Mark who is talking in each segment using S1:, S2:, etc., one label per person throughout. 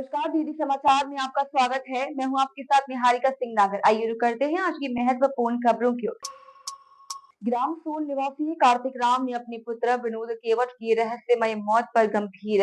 S1: नमस्कार डीडी समाचार में आपका स्वागत है। मैं हूं आपके साथ निहारिका सिंह नागर। आइए रुक करते हैं आज की महत्वपूर्ण खबरों की ओर। ग्राम सोन निवासी कार्तिक राम ने अपने पुत्र विनोद केवट की रहस्यमय मौत पर गंभीर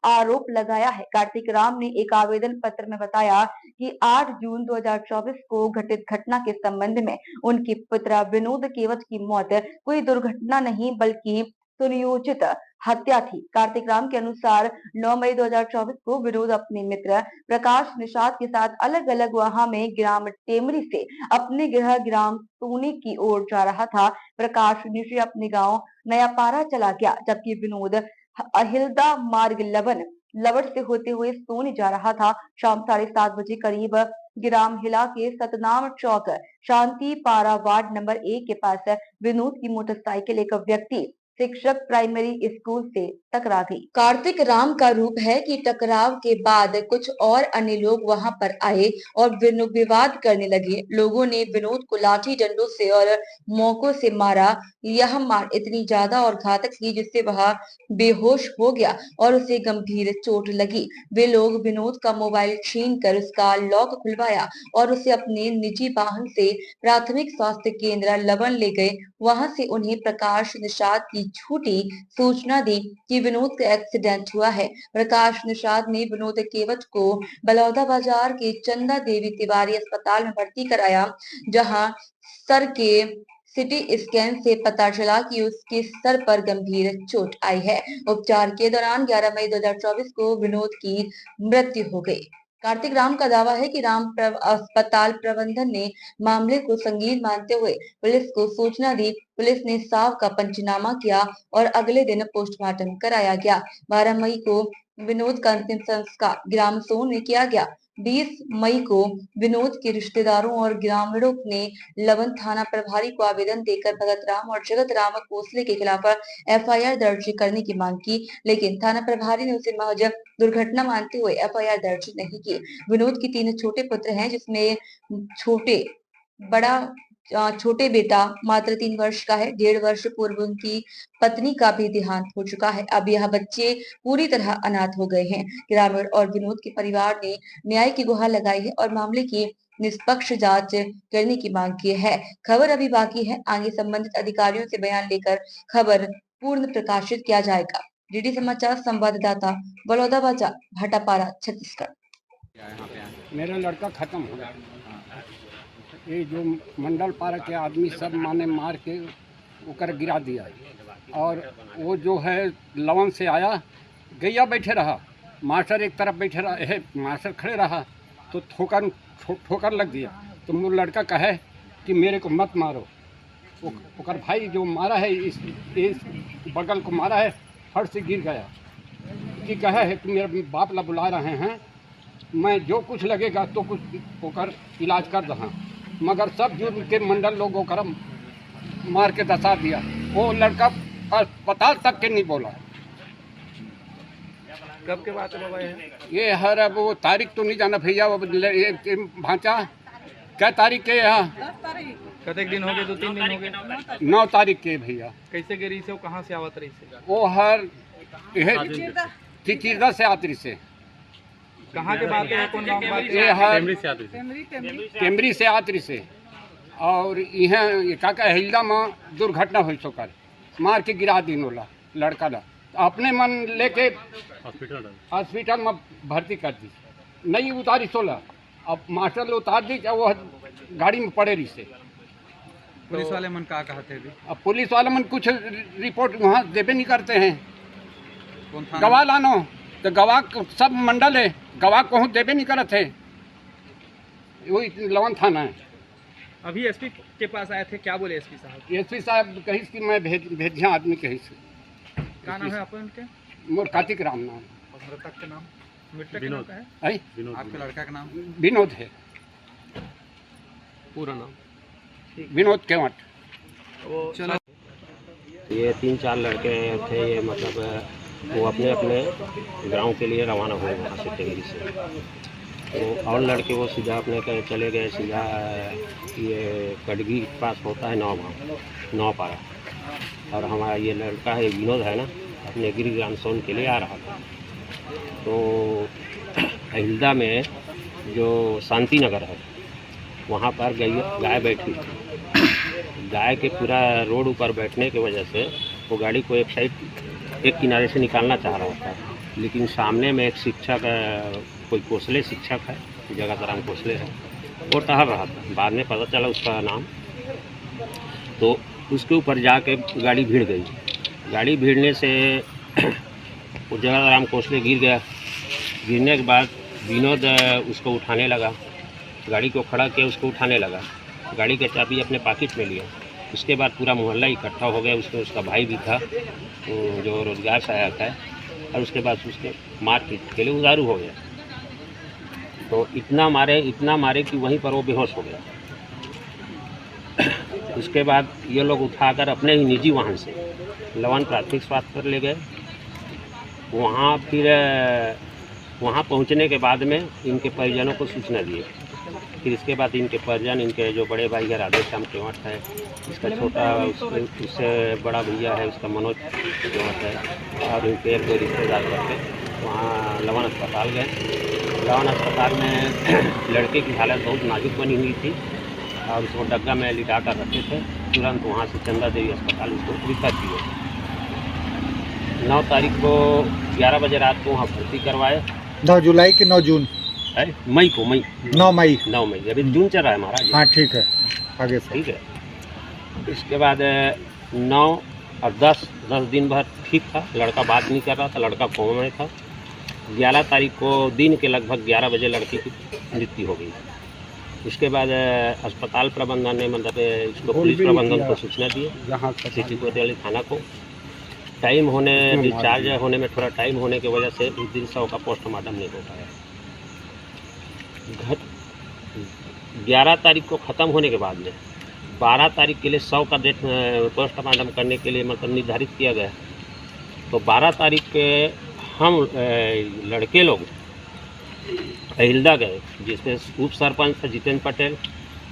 S1: आरोप लगाया है। कार्तिक राम ने एक आवेदन पत्र में बताया कि 8 जून 2024 को घटित घटना के संबंध में उनके पुत्र विनोद केवट की मौत कोई दुर्घटना नहीं बल्कि सुनियोजित हत्या थी। कार्तिक राम के अनुसार 9 मई 2024 को विनोद अपने मित्र प्रकाश निषाद के साथ अलग अलग वाहन में ग्राम टेमरी से अपने गृह ग्राम सोनी की ओर जा रहा था। प्रकाश निशी अपने गांव नयापारा चला गया, जबकि विनोद अहिलदा मार्ग लवट से होते हुए सोनी जा रहा था। शाम 7:30 बजे करीब ग्राम हिला के सतनाम चौक शांति पारा वार्ड नंबर 1 के पास विनोद की मोटरसाइकिल एक व्यक्ति शिक्षक प्राइमरी स्कूल से टकरा गई। कार्तिक राम का रूप है कि टकराव के बाद कुछ और अन्य लोग वहां पर आए और विवाद करने लगे। लोगों ने विनोद को लाठी डंडों से और मौकों से मारा। यह मार इतनी ज्यादा और घातक थी जिससे वह बेहोश हो गया और उसे गंभीर चोट लगी। वे लोग विनोद का मोबाइल छीन कर उसका लॉक खुलवाया और उसे अपने निजी वाहन से प्राथमिक स्वास्थ्य केंद्र लवन ले गए। वहां से उन्हें प्रकाश निषाद की झूठी सूचना दी कि विनोद का एक्सीडेंट हुआ है। प्रकाश निषाद ने विनोद केवट को बलौदा बाजार के चंदा देवी तिवारी अस्पताल में भर्ती कराया, जहां सर के सिटी स्कैन से पता चला कि उसके सर पर गंभीर चोट आई है। उपचार के दौरान 11 मई 2024 को विनोद की मृत्यु हो गई। कार्तिक राम का दावा है कि अस्पताल प्रबंधन ने मामले को संगीन मानते हुए पुलिस को सूचना दी। पुलिस ने शव का पंचनामा किया और अगले दिन पोस्टमार्टम कराया गया। 12 मई को विनोद का अंतिम संस्कार ग्राम सोन में किया गया। 20 मई को विनोद के रिश्तेदारों और ग्रामीणों ने लवन थाना प्रभारी को आवेदन देकर भगत राम और जगत राम कोसले के खिलाफ एफआईआर दर्ज करने की मांग की, लेकिन थाना प्रभारी ने उसे महज दुर्घटना मानते हुए एफआईआर दर्ज नहीं की। विनोद के 3 छोटे पुत्र हैं, जिसमें छोटे बेटा मात्र 3 वर्ष का है। 1.5 वर्ष पूर्व उनकी पत्नी का भी देहांत हो चुका है। अब यह बच्चे पूरी तरह अनाथ हो गए हैं। ग्रामीण और विनोद के परिवार ने न्याय की गुहार लगाई है और मामले की निष्पक्ष जांच करने की मांग की है। खबर अभी बाकी है, आगे संबंधित अधिकारियों से बयान लेकर खबर पूर्ण प्रकाशित किया जाएगा। डीडी समाचार संवाददाता बलौदा बाजार, भाटापारा, छत्तीसगढ़।
S2: मेरा लड़का खत्म हो गया। ये जो मंडल पारा के आदमी सब माने मार के ऊपर गिरा दिया और वो जो है लवन से आया, गैया बैठे रहा, मास्टर एक तरफ बैठे रहा, मास्टर खड़े रहा तो ठोकर लग दिया। तो वो लड़का कहे कि मेरे को मत मारो। ओकर भाई जो मारा है इस बगल को मारा है, फट से गिर गया कि कहे है कि मेरे बाप ला बुला रहे हैं, मैं जो कुछ लगेगा तो कुछ होकर इलाज कर दहा, मगर सब जुर्म के मंडल लोगों कर मार के दसा दिया। वो लड़का अस्पताल तक के नहीं बोला।
S3: कब के बात है बाबा?
S2: ये हर अब वो तारीख तो नहीं जाना भैया, वो भांचा क्या तारीख के यहाँ
S3: कतेक दिन हो गए? 2-3 दिन हो गए।
S2: 9 तारीख के भैया।
S3: कैसे गिरी से? वो कहाँ से आवत रही से?
S2: वो हर चिचिरदा से आतरी से।
S3: कहाँ के बात है? कौन गाँव की बात है?
S2: ये हर
S3: टेमरी
S2: से आतरी से। और यहाँ काका हिल्दा में दुर्घटना हुई सोकर मार के गिरा दिन वाला लड़का ला अपने मन लेके हॉस्पिटल में भर्ती कर दी, नहीं उतारी सोला। अब मास्टर लोग उतार दी, वो गाड़ी में पड़े रही से।
S3: पुलिस वाले मन का कहते हैं?
S2: अब पुलिस वाले मन कुछ रिपोर्ट वहाँ देवे नहीं करते हैं। गवाह लानो तो गवाह सब मंडल है, गवाह को देवे नहीं करते है। वही लवन थाना है।
S3: अभी एसपी के पास आए थे, क्या बोले एसपी साहब?
S2: एसपी साहब कही कि मैं भेजिया आदमी कही से।
S3: क्या नाम है आपका? उनके
S2: मोर कार्तिक राम नाम।
S3: और मृतक का नाम? मृतक का नाम क्या है? आपके लड़का का नाम?
S2: विनोद है
S3: पूरा नाम।
S2: विनोद केवट।
S3: चलो,
S4: ये 3-4 लड़के थे, ये मतलब वो अपने अपने गांव के लिए रवाना हुए वहाँ से टेंगरी से। तो और लड़के वो सीधा अपने चले गए सीधा ये कटगी के पास होता है नौ पारा। और हमारा ये लड़का है विनोद है ना, अपने गिर ग्राम सोन के लिए आ रहा था। तो अहिल्दा में जो शांति नगर है वहाँ पर गाय बैठी। गाय के पूरा रोड ऊपर बैठने की वजह से वो गाड़ी को एक साइड एक किनारे से निकालना चाह रहा था, लेकिन सामने में एक शिक्षक कोई कोसले शिक्षक है, जगतराम कोसले है, वो टहल रहा था। बाद में पता चला उसका नाम, तो उसके ऊपर जाके गाड़ी भिड़ गई। गाड़ी भिड़ने से वो जगतराम कोसले गिर गया। गिरने के बाद विनोद उसको उठाने लगा, गाड़ी को खड़ा किया, उसको उठाने लगा। गाड़ी की चाबी अपने पॉकेट में लिया। उसके बाद पूरा मोहल्ला इकट्ठा हो गया। उसमें उसका भाई भी था जो रोजगार सहायक है, और उसके बाद उसके मारपीट के लिए उधारू हो गया। तो इतना मारे कि वहीं पर वो बेहोश हो गया। उसके बाद ये लोग उठाकर अपने ही निजी वाहन से लवन प्राथमिक स्वास्थ्य पर ले गए। वहाँ फिर वहाँ पहुँचने के बाद में इनके परिजनों को सूचना दिए। फिर इसके बाद इनके परिजन, इनके जो बड़े भाई है राधेश्याम केवट है, इसका छोटा उससे बड़ा भैया है उसका मनोज केवट है, और इनके एक दो रिश्तेदार करके वहाँ लवन अस्पताल गए। लवन अस्पताल में लड़के की हालत बहुत नाजुक बनी हुई थी और उसको डग्गा में लिटा कर रखे थे। तुरंत वहाँ से चंदा देवी अस्पताल उसको रिफर किए। 9 तारीख को 11 बजे रात को वहाँ भर्ती करवाए।
S5: 9 जुलाई की 9 जून
S4: मई
S5: 9 मई
S4: अभी जून चल रहा है हमारा।
S5: हाँ ठीक है, आगे से
S4: ठीक है। इसके बाद 9 और 10 दिन भर ठीक था, लड़का बात नहीं कर रहा था, लड़का कोमा में था। 11 तारीख को दिन के लगभग 11 बजे लड़की की मृत्यु हो गई। इसके बाद अस्पताल प्रबंधन ने मतलब इसको पुलिस प्रबंधन को सूचना दी, सिटी कोतवाली थाना को। टाइम होने डिस्चार्ज होने में थोड़ा टाइम होने की वजह से उस दिन 100 का पोस्टमार्टम नहीं हो पाया। 11 तारीख को ख़त्म होने के बाद में 12 तारीख के लिए 100 का डेट पोस्टमार्टम करने के लिए मतलब निर्धारित किया गया। तो 12 तारीख के हम लड़के लोग अहिल्दा गए, जिसमें उप सरपंच था जितेंद्र पटेल,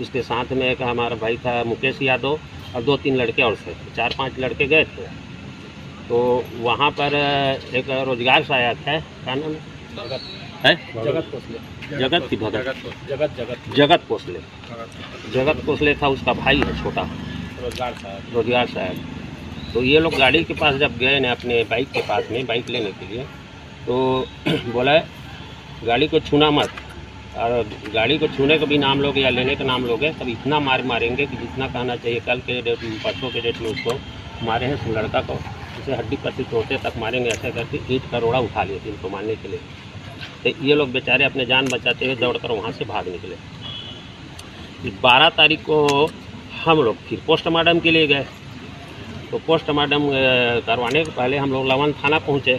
S4: उसके साथ में एक हमारा भाई था मुकेश यादव और 2-3 लड़के और थे, 4-5 लड़के गए थे। तो वहाँ पर एक रोजगार सहायक है, क्या नाम है? जगत कोसले था, उसका भाई है छोटा, रोजगार सहायक। तो ये लोग गाड़ी के पास जब गए ना अपने बाइक के पास में बाइक लेने के लिए, तो बोला गाड़ी को छूना मत, और गाड़ी को छूने का भी नाम लोगे या लेने का नाम लोगे तब इतना मारेंगे कि जितना कहना चाहिए। कल के डेट में, परसों के डेट में उसको मारे हैं, उस लड़का को उसे हड्डी पट्टी तोड़ते तक मारेंगे। ऐसे करके ईंट का रोड़ा उठा लिए थे इनको मारने के लिए। तो ये लोग बेचारे अपने जान बचाते हुए दौड़कर वहाँ से भाग निकले। 12 तारीख को हम लोग फिर पोस्टमार्टम के लिए गए। तो पोस्टमार्टम करवाने के पहले हम लोग लवन थाना पहुँचे।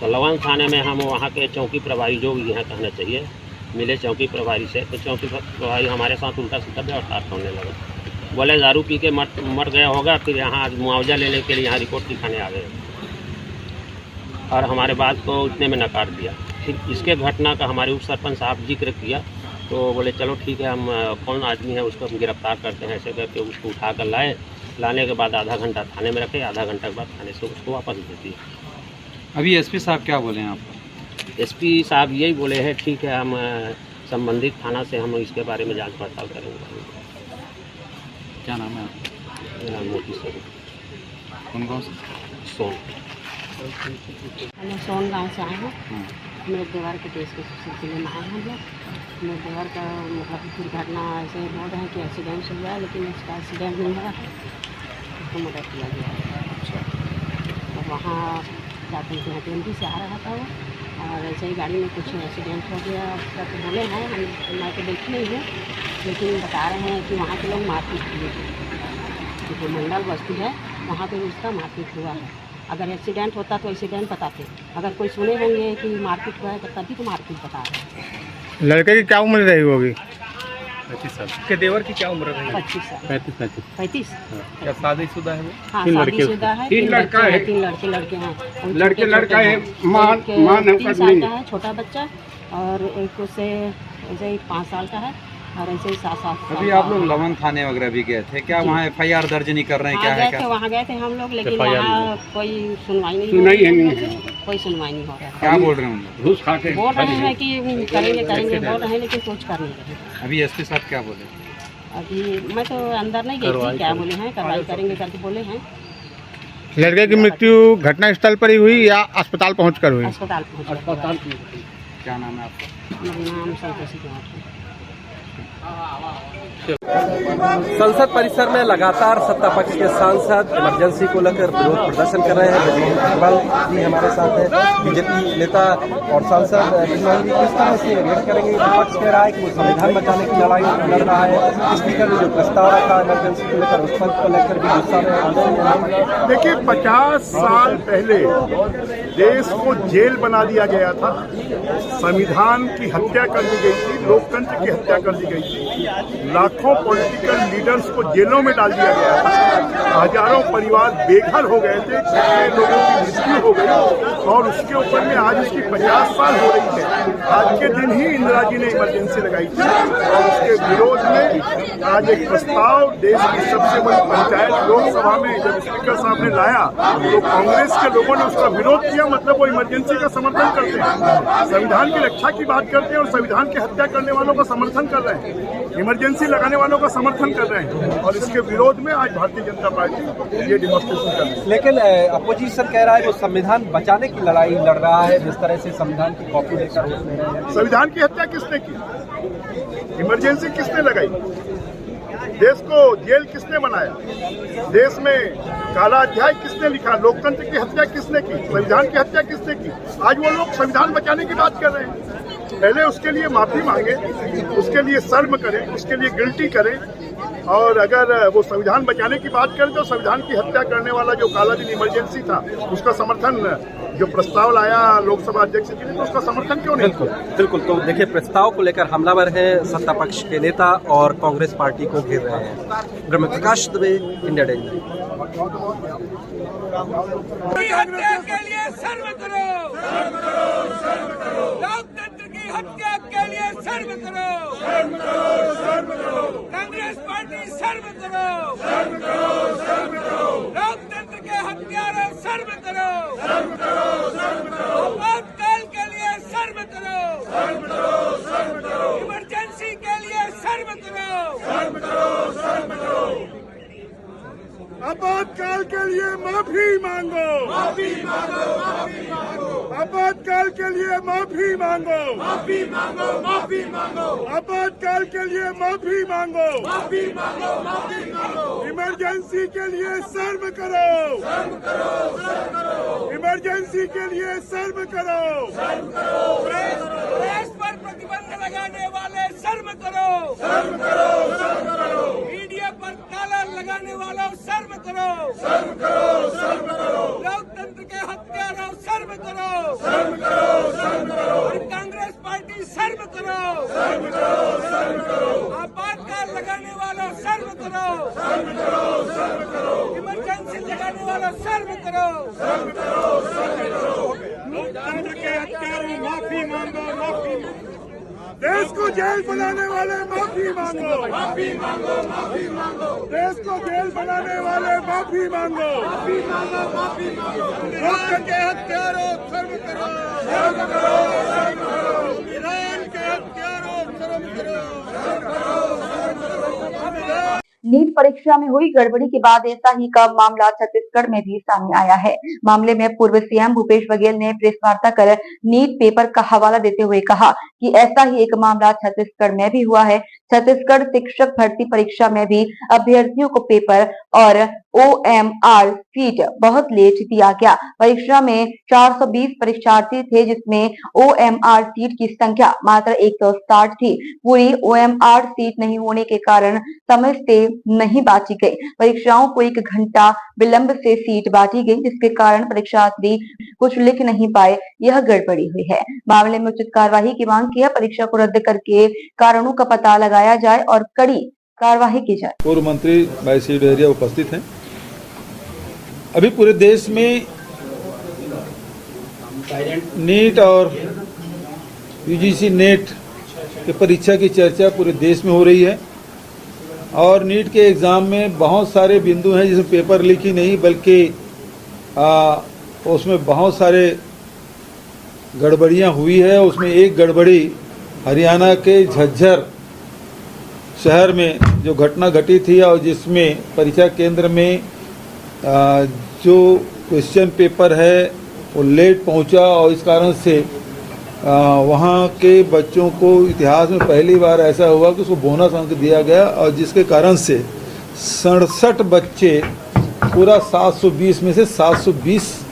S4: तो लवन थाने में हम वहाँ के चौकी प्रभारी, जो भी यहाँ कहना चाहिए, मिले चौकी प्रभारी से। तो चौकी प्रभारी हमारे साथ उल्टा सीधा व्यवहार करने लगा। बोले दारू पी के मर गया होगा, फिर यहाँ मुआवजा लेने के लिए यहाँ रिपोर्ट लिखाने आ गए, और हमारे बात को उतने में नकार दिया। फिर इसके घटना का हमारे उप सरपंच साहब जिक्र किया, तो बोले चलो ठीक है, हम कौन आदमी है उसको हम गिरफ्तार करते हैं। ऐसे करके उसको उठा कर लाने के बाद आधा घंटा थाने में रखे, आधा घंटा के बाद थाने से उसको वापस दे दिए।
S3: अभी एसपी साहब क्या बोले हैं आपको?
S4: एसपी साहब यही बोले हैं ठीक है, हम संबंधित थाना से हम इसके बारे में जांच पड़ताल करेंगे।
S3: क्या नाम है आपका?
S4: मेरा नाम मोती सर।
S3: कौन से?
S4: सोन।
S6: हम सोन गाँव से आए हैं। मेरे देवर के केस के सिलसिले में आए हैं हम लोग। मेरे देवर का मतलब दुर्घटना ऐसे हो रहा है कि एक्सीडेंट हुआ है, लेकिन उसका एक्सीडेंट नहीं हुआ, उसको मदद किया गया है। और वहाँ जाते हैं टेम्पी से आ रहा था वो, और ऐसे ही गाड़ी में कुछ एक्सीडेंट हो गया। उसका तो बोले हैं, मैं तो देखी नहीं हूँ, लेकिन बता रहे हैं कि वहाँ के लोग मारपीट किए थे। जो मंडल बस्ती है वहाँ पे उसका मारपीट हुआ है। अगर एक्सीडेंट होता तो एक्सीडेंट बताते, अगर कोई सुने होंगे कि मारपीट हुआ है तो तभी तो मारपीट बता रहे हैं।
S5: लड़के की क्या उम्र रही होगी?
S3: 35 साल के देवर की क्या उम्र रही?
S6: 25 साल।
S3: 35। क्या शादीशुदा है वो?
S6: हाँ,
S5: 3 लड़के,
S6: शादीशुदा है,
S2: 3 लड़का है,
S6: 3 लड़के हैं।
S2: लड़का है, माँ
S6: 3 साल का है छोटा बच्चा, और एक उससे ऐसे ही 5 साल का है, और ऐसे ही 7 साल।
S3: अभी आप लोग लवन थाने वगैरह भी गए थे क्या? वहाँ FIR दर्ज नहीं कर रहे हैं क्या है?
S6: वहाँ गए थे, लेकिन वहाँ कोई सुनवाई नहीं
S2: सुनाई है
S6: हुई।
S2: नहीं।
S6: कोई सुनवाई नहीं हो रहा है।
S3: क्या बोल रहे हैं उन लोग?
S2: घूस खा के
S6: बोल रहे हैं कि करेंगे करेंगे बोल रहे हैं, लेकिन कुछ कर नहीं रहे हैं।
S3: अभी एसपी साहब क्या बोले?
S6: अभी मैं तो अंदर नहीं गई थी, क्या बोले हैं कार्रवाई करेंगे करके बोले हैं।
S5: लड़के की मृत्यु घटना स्थल पर ही हुई या अस्पताल पहुंचकर हुई?
S6: अस्पताल पहुँच
S3: क्या नाम है आपका?
S6: मेरा नाम संतोषी कुमार है।
S7: संसद परिसर में लगातार सत्ता पक्ष के सांसद इमरजेंसी को लेकर विरोध प्रदर्शन कर रहे हैं। ब्रजमोहन अग्रवाल जी हमारे साथ हैं, बीजेपी नेता और सांसद। ब्रजमोहन जी, किस तरह से रिएक्ट करेंगे? विपक्ष कह रहा है कि वो संविधान बचाने की लड़ाई लड़ रहा है। स्पीकर ने जो प्रस्ताव रखा इमरजेंसी को लेकर, उस पर को लेकर भी गुस्सा में।
S8: देखिए, 50 साल पहले देश को जेल बना दिया गया था, संविधान की हत्या कर दी गई थी, लोकतंत्र की हत्या कर दी गई थी, लाखों पॉलिटिकल लीडर्स को जेलों में डाल दिया गया था, हजारों परिवार बेघर हो गए थे, कितने लोगों की मृत्यु हो गई, और उसके ऊपर में आज उसकी 50 साल हो रही है। आज के दिन ही इंदिरा जी ने इमरजेंसी लगाई थी और उसके विरोध में आज एक प्रस्ताव देश की सबसे बड़ी पंचायत लोकसभा में जब स्पीकर साहब ने लाया तो कांग्रेस के लोगों ने उसका विरोध किया। मतलब वो इमरजेंसी का समर्थन करते हैं, संविधान की रक्षा की बात करते हैं और संविधान की हत्या करने वालों का समर्थन कर रहे हैं, इमरजेंसी लगाने वालों का समर्थन कर रहे हैं, और इसके विरोध में आज भारतीय जनता पार्टी ये डिमॉन्स्ट्रेशन कर रही है।
S7: लेकिन अपोजिशन कह रहा है वो संविधान बचाने की लड़ाई लड़ रहा है, जिस तरह से संविधान की कॉपी लेकर।
S8: संविधान की हत्या किसने की? इमरजेंसी किसने लगाई? देश को जेल किसने बनाया? देश में काला अध्याय किसने लिखा? लोकतंत्र की हत्या किसने की? संविधान की हत्या किसने की? आज वो लोग संविधान बचाने की बात कर रहे हैं। पहले उसके लिए माफी मांगे, उसके लिए शर्म करें, उसके लिए गिल्टी करें, और अगर वो संविधान बचाने की बात करें तो संविधान की हत्या करने वाला जो काला दिन इमरजेंसी था उसका समर्थन, जो प्रस्ताव लाया लोकसभा अध्यक्ष जी ने, तो उसका समर्थन क्यों नहीं?
S7: बिल्कुल। तो देखिए, प्रस्ताव को लेकर हमलावर हैं सत्ता पक्ष के नेता और कांग्रेस पार्टी को घेर रहे हैं। ब्रह्म प्रकाश दुबे, इंडिया डेली।
S9: हत्या के लिए सर्व करो, लोकतंत्र की हत्या के लिए सर्व करो, कांग्रेस पार्टी सर्व करो, लोकतंत्र के हत्यारों सर्व करो, आपातकाल के लिए सर्व करो, इमरजेंसी के लिए सर्व करो, आपातकाल के लिए माफी मांगो, माफी मांगो, माफी मांगो, आपातकाल के लिए माफी मांगो, माफी मांगो, माफी मांगो, आपातकाल के लिए माफी मांगो, माफी मांगो, माफी मांगो, इमरजेंसी के लिए सर्व करो, सर्व करो, सर्व करो, इमरजेंसी के लिए सर्व करो, सर्व करो, प्रेस पर प्रतिबंध लगाने वाले सर्व करो, सर्व करो, सर्व करो, मीडिया पर ताला लगाने वालों सर्व करो, सर्व करो, सर्व करो, लोकतंत्र के हत्यारों सर्व करो, सर्व करो, सर्व करो, और कांग्रेस पार्टी सर्व करो, सर्व करो, सर्व करो, आपातकाल लगाने वालों सर्व करो, सर्व करो, सर्व करो, इमरजेंसी लगाने वालों सर्व करो, सर्व करो, सर्व करो, लोकतंत्र के हत्यारों माफी मांगो, माफी मांगो, देश को जेल बनाने वाले माफी मांगो, माफी मांगो, माफी मांगो, देश को जेल बनाने वाले माफी मांगो, माफी मांगो, माफी मांगो, लोकतंत्र के हत्यारों सर्व करो, सर्व करो, सर्व करो, ईरान के हत्यारों सर्व करो, सर्व करो, सर्व करो।
S1: नीट परीक्षा में हुई गड़बड़ी के बाद ऐसा ही का मामला छत्तीसगढ़ में भी सामने आया है। मामले में पूर्व सीएम भूपेश बघेल ने प्रेस वार्ता कर नीट पेपर का हवाला देते हुए कहा कि ऐसा ही एक मामला छत्तीसगढ़ में भी हुआ है। छत्तीसगढ़ शिक्षक भर्ती परीक्षा में भी अभ्यर्थियों को पेपर और OMR सीट बहुत लेट दिया गया। परीक्षा में 420 परीक्षार्थी थे, जिसमें OMR सीट की संख्या मात्र 160 थी। पूरी OMR सीट नहीं होने के कारण समय से नहीं बांटी गई। परीक्षाओं को 1 घंटा विलंब से सीट बांटी गई, जिसके कारण परीक्षार्थी कुछ लिख नहीं पाए। यह गड़बड़ी हुई है। मामले में उचित कार्यवाही की मांग की है। परीक्षा को रद्द करके कारणों का पता लगाया जाए और कड़ी कार्यवाही की जाए।
S10: पूर्व मंत्री भाई सी डहरिया उपस्थित हैं। अभी पूरे देश में नीट और UGC नेट की परीक्षा की चर्चा पूरे देश में हो रही है और नीट के एग्ज़ाम में बहुत सारे बिंदु हैं जिसमें पेपर लीक ही नहीं बल्कि उसमें बहुत सारे गड़बड़ियां हुई है। उसमें एक गड़बड़ी हरियाणा के झज्जर शहर में जो घटना घटी थी और जिसमें परीक्षा केंद्र में जो क्वेश्चन पेपर है वो लेट पहुंचा और इस कारण से वहाँ के बच्चों को इतिहास में पहली बार ऐसा हुआ कि उसको बोनस अंक दिया गया और जिसके कारण से 67 बच्चे पूरा 720 में से 720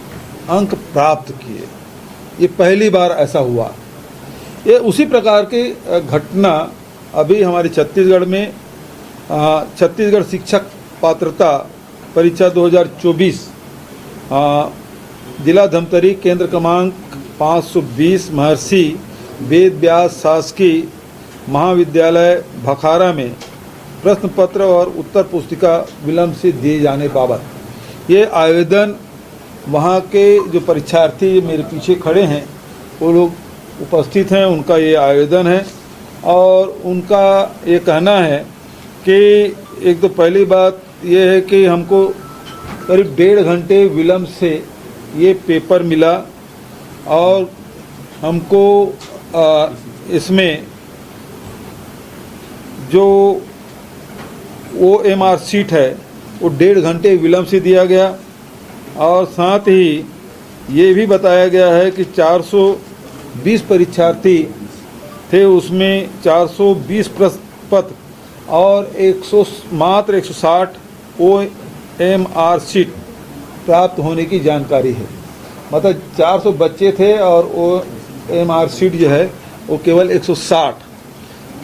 S10: अंक प्राप्त किए। ये पहली बार ऐसा हुआ। ये उसी प्रकार की घटना अभी हमारे छत्तीसगढ़ में छत्तीसगढ़ शिक्षक पात्रता परीक्षा 2024 जिला धमतरी केंद्र क्रमांक 520 महर्षि वेद व्यास शासकीय महाविद्यालय भखारा में प्रश्न पत्र और उत्तर पुस्तिका विलंब से दिए जाने बाबत ये आवेदन वहाँ के जो परीक्षार्थी मेरे पीछे खड़े हैं वो लोग उपस्थित हैं, उनका ये आवेदन है और उनका ये कहना है कि एक तो पहली बात ये है कि हमको करीब 1.5 घंटे विलंब से ये पेपर मिला और हमको इसमें जो OMR शीट है वो 1.5 घंटे विलंब से दिया गया और साथ ही ये भी बताया गया है कि 420 परीक्षार्थी थे, उसमें 420 प्रश्न पत्र और मात्र 160 OMR शीट प्राप्त होने की जानकारी है। मतलब 400 बच्चे थे और OMR शीट जो है वो केवल 160।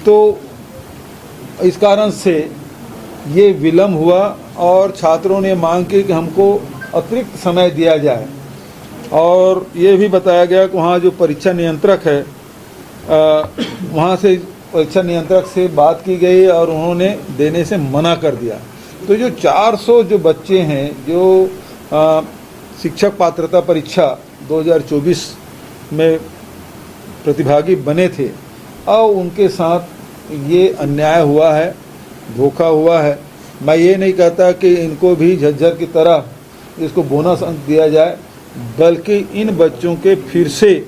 S10: तो इस कारण से ये विलम्ब हुआ और छात्रों ने मांग की कि हमको अतिरिक्त समय दिया जाए और ये भी बताया गया कि वहाँ जो परीक्षा नियंत्रक है वहाँ से परीक्षा नियंत्रक से बात की गई और उन्होंने देने से मना कर दिया। तो जो 400 जो बच्चे हैं जो शिक्षक पात्रता परीक्षा 2024 में प्रतिभागी बने थे और उनके साथ ये अन्याय हुआ है, धोखा हुआ है। मैं ये नहीं कहता कि इनको भी झज्जर की तरह इसको बोनस अंक दिया जाए, बल्कि इन बच्चों के फिर से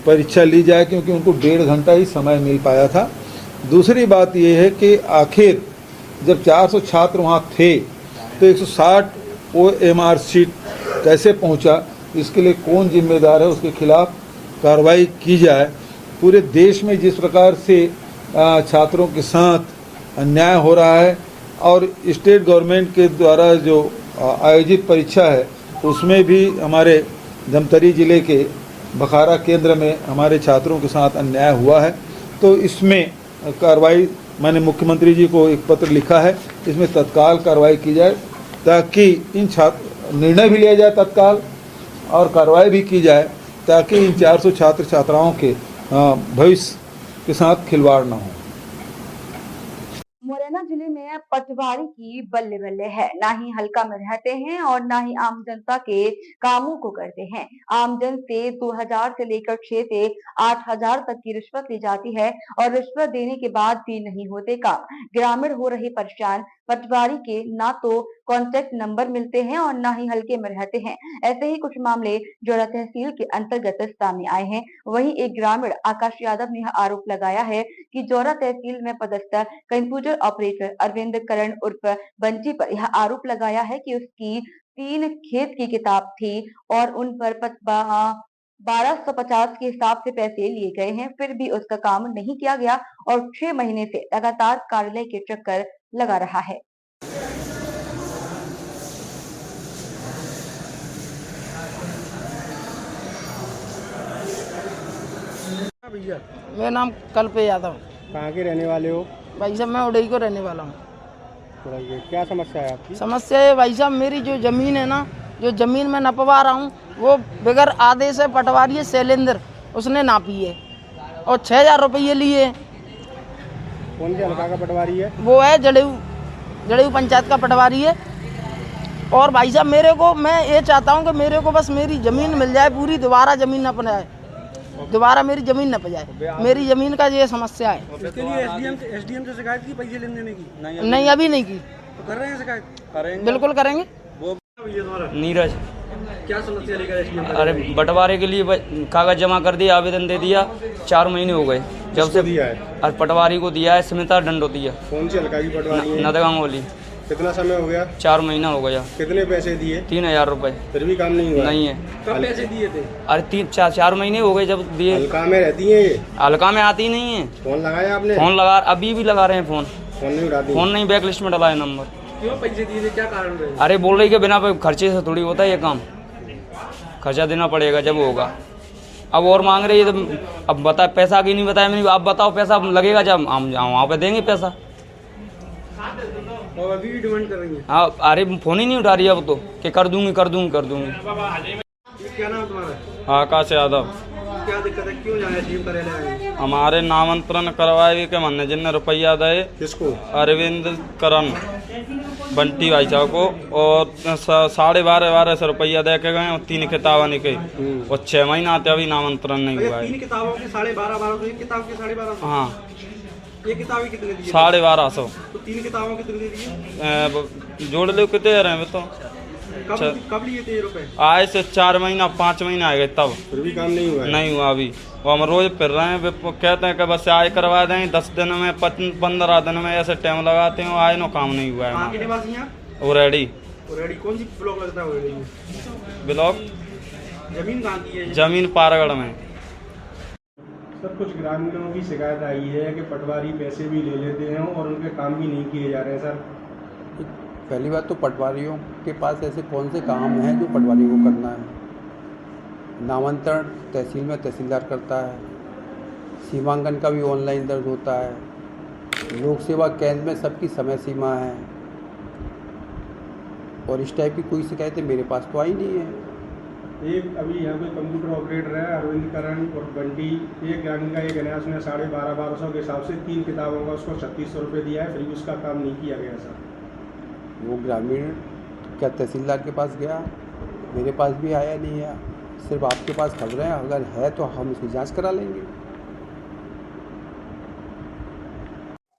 S10: परीक्षा ली जाए क्योंकि उनको 1.5 घंटा ही समय मिल पाया था। दूसरी बात ये है कि आखिर जब 400 छात्र वहाँ थे तो 160 OMR शीट कैसे पहुँचा, इसके लिए कौन जिम्मेदार है, उसके खिलाफ कार्रवाई की जाए। पूरे देश में जिस प्रकार से छात्रों के साथ अन्याय हो रहा है और स्टेट गवर्नमेंट के द्वारा जो आयोजित परीक्षा है उसमें भी हमारे धमतरी जिले के भखारा केंद्र में हमारे छात्रों के साथ अन्याय हुआ है। तो इसमें कार्रवाई मैंने मुख्यमंत्री जी को एक पत्र लिखा है, इसमें तत्काल कार्रवाई की जाए ताकि इन निर्णय भी लिया जाए तत्काल और कार्रवाई भी की जाए ताकि इन 400 छात्र छात्राओं के भविष्य के साथ खिलवाड़ न हो।
S1: मुरैना जिले में पटवारी की बल्ले बल्ले है, ना ही हल्का में रहते हैं और ना ही आम जनता के कामों को करते हैं। आमजन से 2000 से लेकर 6 से 8000 तक की रिश्वत ली जाती है और रिश्वत देने के बाद भी नहीं होते काम। ग्रामीण हो रहे परेशान, पटवारी के ना तो कॉन्टेक्ट नंबर मिलते हैं और ना ही हल्के में रहते हैं। ऐसे ही कुछ मामले जोरा तहसील के अंतर्गत सामने आए हैं। वहीं एक ग्रामीण आकाश यादव ने आरोप लगाया है कि जोरा तहसील में पदस्थ कंप्यूटर ऑपरेटर अरविंद करण उर्फ बंटी पर यह आरोप लगाया है कि उसकी 3 खेत की किताब थी और उन पर 1250 के हिसाब से पैसे लिए गए हैं, फिर भी उसका काम नहीं किया गया और 6 महीने से लगातार कार्यालय के चक्कर लगा रहा है।
S11: मेरा नाम कल्प यादव।
S7: कहाँ के रहने वाले हो?
S11: भाई साहब मैं उड़ई को रहने वाला हूँ।
S7: क्या समस्या है आपकी?
S11: समस्या है भाई साहब, मेरी जो ज़मीन है ना, जो ज़मीन मैं नपवा रहा हूँ वो बगैर आदेश है पटवारी है शैलेंद्र, उसने नापी है और 6000 रुपये लिए।
S7: कौन से हल्का का पटवारी है?
S11: वो है जड़ेऊ पंचायत का पटवारी है। और भाई साहब मेरे को, मैं ये चाहता हूँ कि मेरे को बस मेरी ज़मीन मिल जाए पूरी, दोबारा ज़मीन न बनाए, दोबारा मेरी ज़मीन न पजाए। मेरी ज़मीन का ये समस्या है।
S7: इसके लिए एसडीएम से शिकायत की पैसे लेने की?
S11: नहीं अभी नहीं की।
S7: तो कर रहे हैं शिकायत?
S11: बिल्कुल करेंगे।
S12: नीरज।
S7: क्या समस्या लेकर एसडीएम?
S12: अरे बंटवारे के लिए कागज जमा कर दिया, आवेदन दे दिया, 4 महीने हो गए जब से
S5: दिया है?
S12: और पटवारी को दिया है, स्मिता डंडोतिया,
S5: कौन सी हल्का की पटवारी है?
S12: नदगांवली।
S5: कितना समय हो गया?
S12: 4 महीना हो गया।
S5: कितने पैसे दिए?
S12: 3000 रुपये।
S5: फिर भी काम नहीं हुआ?
S12: नहीं है।
S7: कब पैसे दिए थे?
S12: अरे 4 महीने हो गए जब दिए।
S5: हल्का में रहती है ये?
S12: हल्का में आती नहीं है।
S5: फोन लगाया आपने?
S12: फोन लगा, अभी भी लगा रहे हैं फोन।
S5: फोन नहीं उठा दी?
S12: फोन नहीं, बैक लिस्ट में डला है नंबर।
S7: क्यों पैसे दिए थे, क्या कारण रहे?
S12: अरे बोल रही कि बिना खर्चे से थोड़ी होता है ये काम, खर्चा देना पड़ेगा जब होगा। अब और मांग रही है तो अब बता, पैसा की नहीं बताया मैंने, आप बताओ पैसा लगेगा जब हम वहाँ पे देंगे पैसा।
S7: और अभी भी डिमांड कर रही है?
S12: हाँ, अरे फोन ही नहीं उठा रही अब तो कि कर दूंगी कर दूंगी कर दूंगी।
S7: क्या नाम तुम्हारा?
S12: आकाश यादव।
S7: क्या दिक्कत है, क्यों जाए एसडीएम कार्यालय आए?
S12: हमारे नामांतरण करवाए के मन जिनने रुपया दे।
S5: किसको?
S12: अरविंद करण बंटी भाई साहब को, और 12,500 रुपया दे के गए, 3 किताबें निकली और 6 महीना आते अभी नामांतरण नहीं हुआ है।
S7: 3 किताबों के 12,500, एक किताब के 12,500?
S12: हाँ,
S7: ये किताबें कितने दी?
S12: 12,500।
S7: तो 3 किताबों कितने दे दिए?
S12: जोड़ लो कितने रहे हैं तो।
S7: कब लिए थे ये रुपए?
S12: आए से 4 महीना 5 महीना आ गए तब।
S5: फिर भी काम नहीं हुआ?
S12: नहीं हुआ अभी। वो हम रोज फिर रहे हैं, कहते हैं कि बस आय करवा दें 10 दिन में, 15 दिन में, ऐसे टाइम लगाते हैं, आए नो काम नहीं हुआ है।
S7: रेडी कौन सी ब्लॉक लगता है?
S12: ब्लॉक
S7: जमीन कहाँ की है?
S12: जमीन पारगढ़ में।
S13: सर, कुछ ग्रामीणों की शिकायत आई है कि पटवारी पैसे भी ले लेते हैं और उनके काम भी नहीं किए जा रहे हैं। सर,
S14: पहली बात तो पटवारियों के पास ऐसे कौन से काम हैं जो पटवारी को करना है? नामांतरण तहसील में तहसीलदार करता है, सीमांकन का भी ऑनलाइन दर्ज होता है, लोक सेवा केंद्र में सबकी समय सीमा है, और इस टाइप की कोई शिकायतें मेरे पास तो आई नहीं है।
S13: एक अभी यहाँ कोई कंप्यूटर ऑपरेटर है अरविंद करण और बंटी, एक ग्रामीण का एक है, उसने 12,500 के हिसाब से 3 किताबों का उसको 3600 रुपये दिया है, फिर भी उसका काम नहीं किया गया। सर,
S14: वो ग्रामीण क्या तहसीलदार के पास गया? मेरे पास भी आया नहीं है, सिर्फ आपके पास खबरें, अगर है तो हम इसकी जांच करा लेंगे।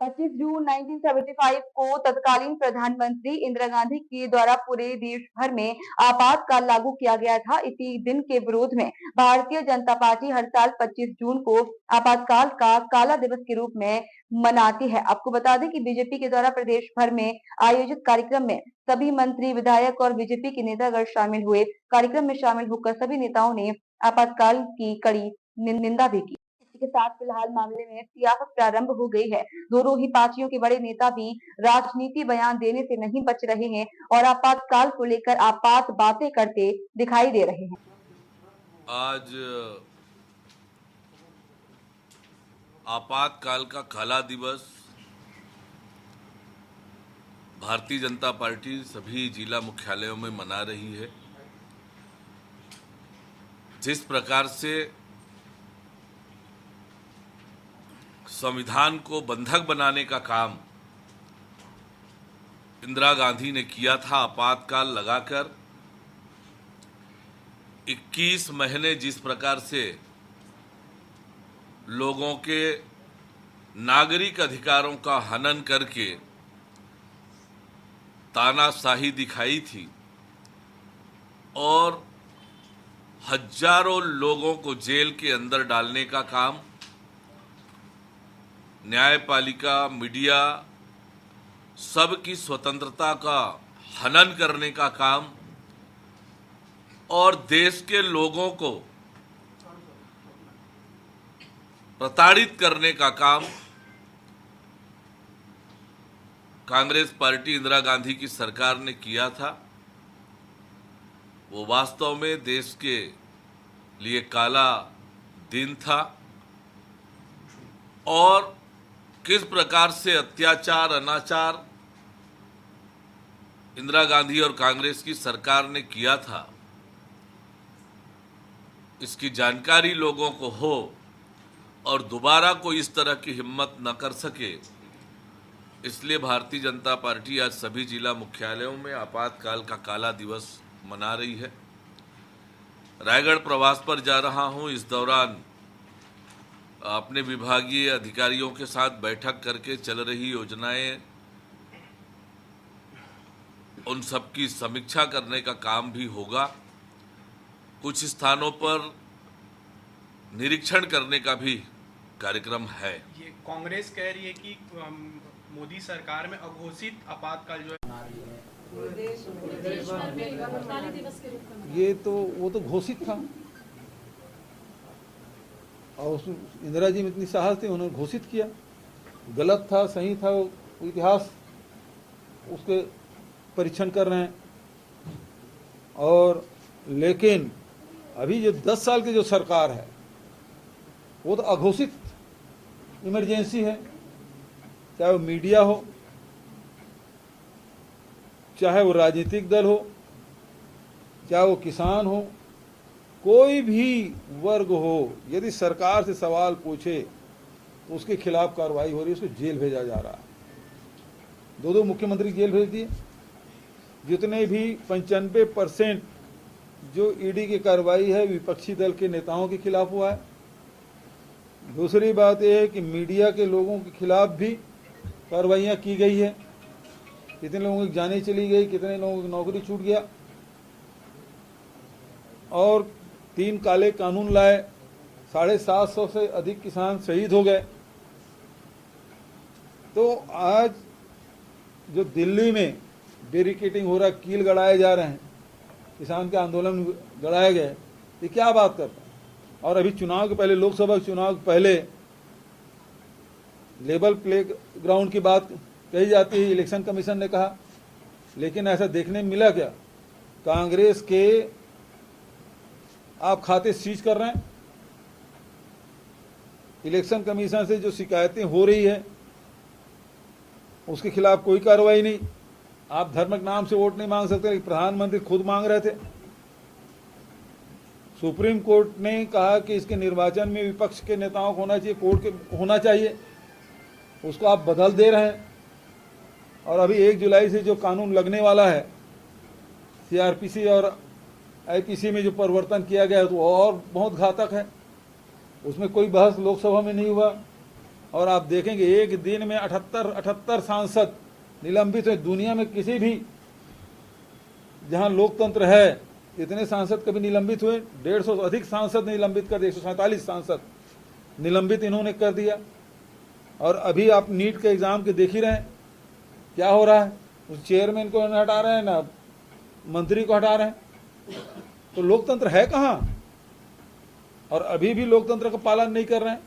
S1: 25 जून 1975 को तत्कालीन प्रधानमंत्री इंदिरा गांधी के द्वारा पूरे देश भर में आपातकाल लागू किया गया था। इसी दिन के विरोध में भारतीय जनता पार्टी हर साल 25 जून को आपातकाल का काला दिवस के रूप में मनाती है। आपको बता दें कि बीजेपी के द्वारा प्रदेश भर में आयोजित कार्यक्रम में सभी मंत्री, विधायक और बीजेपी के नेतागण शामिल हुए। कार्यक्रम में शामिल होकर सभी नेताओं ने आपातकाल की कड़ी निंदा भी की। के साथ फिलहाल मामले में सियासत प्रारंभ हो गई है। दोनों ही पार्टियों के बड़े नेता भी राजनीति बयान देने से नहीं बच रहे हैं और आपातकाल को लेकर आपात बातें करते दिखाई दे रहे हैं।
S15: आज आपातकाल का काला दिवस भारतीय जनता पार्टी सभी जिला मुख्यालयों में मना रही है। जिस प्रकार से संविधान को बंधक बनाने का काम इंदिरा गांधी ने किया था, आपातकाल लगाकर 21 महीने जिस प्रकार से लोगों के नागरिक अधिकारों का हनन करके तानाशाही दिखाई थी और हजारों लोगों को जेल के अंदर डालने का काम, न्यायपालिका, मीडिया, सबकी स्वतंत्रता का हनन करने का काम और देश के लोगों को प्रताड़ित करने का काम कांग्रेस पार्टी, इंदिरा गांधी की सरकार ने किया था। वो वास्तव में देश के लिए काला दिन था और किस प्रकार से अत्याचार, अनाचार इंदिरा गांधी और कांग्रेस की सरकार ने किया था, इसकी जानकारी लोगों को हो और दोबारा कोई इस तरह की हिम्मत न कर सके, इसलिए भारतीय जनता पार्टी आज सभी जिला मुख्यालयों में आपातकाल का काला दिवस मना रही है। रायगढ़ प्रवास पर जा रहा हूं, इस दौरान अपने विभागीय अधिकारियों के साथ बैठक करके चल रही योजनाएं, उन सब की समीक्षा करने का काम भी होगा कुछ स्थानों पर निरीक्षण करने का भी कार्यक्रम है।
S3: ये कांग्रेस कह रही है कि मोदी सरकार में अघोषित आपातकाल जो है
S10: ये तो वो तो घोषित था और उसमें इंदिरा जी में इतनी साहस थी, उन्होंने घोषित किया। गलत था सही था वो इतिहास उसके परीक्षण कर रहे हैं। और लेकिन अभी जो 10 साल की जो सरकार है वो तो अघोषित इमरजेंसी है, चाहे वो मीडिया हो, चाहे वो राजनीतिक दल हो, चाहे वो किसान हो, कोई भी वर्ग हो, यदि सरकार से सवाल पूछे तो उसके खिलाफ कार्रवाई हो रही है, उसको जेल भेजा जा रहा है। 2 मुख्यमंत्री जेल भेज दिए। जितने भी 95% जो ईडी की कार्रवाई है विपक्षी दल के नेताओं के खिलाफ हुआ है। दूसरी बात यह है कि मीडिया के लोगों के खिलाफ भी कार्रवाइयाँ की गई है। कितने लोगों की जानें चली गई, कितने लोगों की नौकरी छूट गया और 3 काले कानून लाए। 750 से अधिक किसान शहीद हो गए। तो आज जो दिल्ली में बैरिकेडिंग हो रहा है, कील गड़ाए जा रहे हैं, किसान के आंदोलन गड़ाए गए, ये क्या बात करता है। और अभी चुनाव के पहले, लोकसभा चुनाव के पहले लेवल प्ले ग्राउंड की बात कही जाती है, इलेक्शन कमीशन ने कहा, लेकिन ऐसा देखने में मिला क्या? कांग्रेस के आप खाते सीज कर रहे हैं। इलेक्शन कमीशन से जो शिकायतें हो रही है उसके खिलाफ कोई कार्रवाई नहीं। आप धर्म के नाम से वोट नहीं मांग सकते, लेकिन प्रधानमंत्री खुद मांग रहे थे। सुप्रीम कोर्ट ने कहा कि इसके निर्वाचन में विपक्ष के नेताओं को होना चाहिए, कोर्ट के होना चाहिए, उसको आप बदल दे रहे हैं। और अभी 1 जुलाई से जो कानून लगने वाला है, सीआरपीसी और आईपीसी में जो परिवर्तन किया गया है तो और बहुत घातक है। उसमें कोई बहस लोकसभा में नहीं हुआ और आप देखेंगे एक दिन में 78 सांसद निलंबित हुए। दुनिया में किसी भी जहां लोकतंत्र है इतने सांसद कभी निलंबित हुए? 150 से अधिक सांसद निलंबित कर दिए, 147 सांसद निलंबित इन्होंने कर दिया। और अभी आप नीट के एग्जाम के देख ही रहे हैं क्या हो रहा है। उस चेयरमैन को न हटा रहे हैं, ना मंत्री को हटा रहे हैं। तो लोकतंत्र है कहाँ? और अभी भी लोकतंत्र का पालन नहीं कर रहे हैं।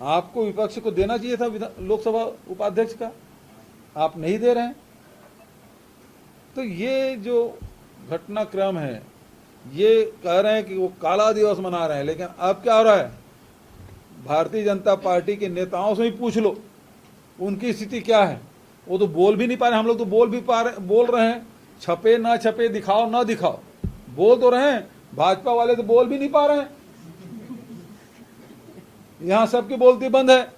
S10: आपको विपक्ष को देना चाहिए था लोकसभा उपाध्यक्ष का, आप नहीं दे रहे हैं। तो ये जो घटनाक्रम है, ये कह रहे हैं कि वो काला दिवस मना रहे हैं, लेकिन अब क्या हो रहा है? भारतीय जनता पार्टी के नेताओं से ही पूछ लो उनकी स्थिति क्या है। वो तो बोल भी नहीं पा रहे, हम लोग तो बोल रहे हैं। छपे ना छपे, दिखाओ ना दिखाओ, बोल तो रहे हैं। भाजपा वाले तो बोल भी नहीं पा रहे हैं। यहां सबकी बोलती बंद है।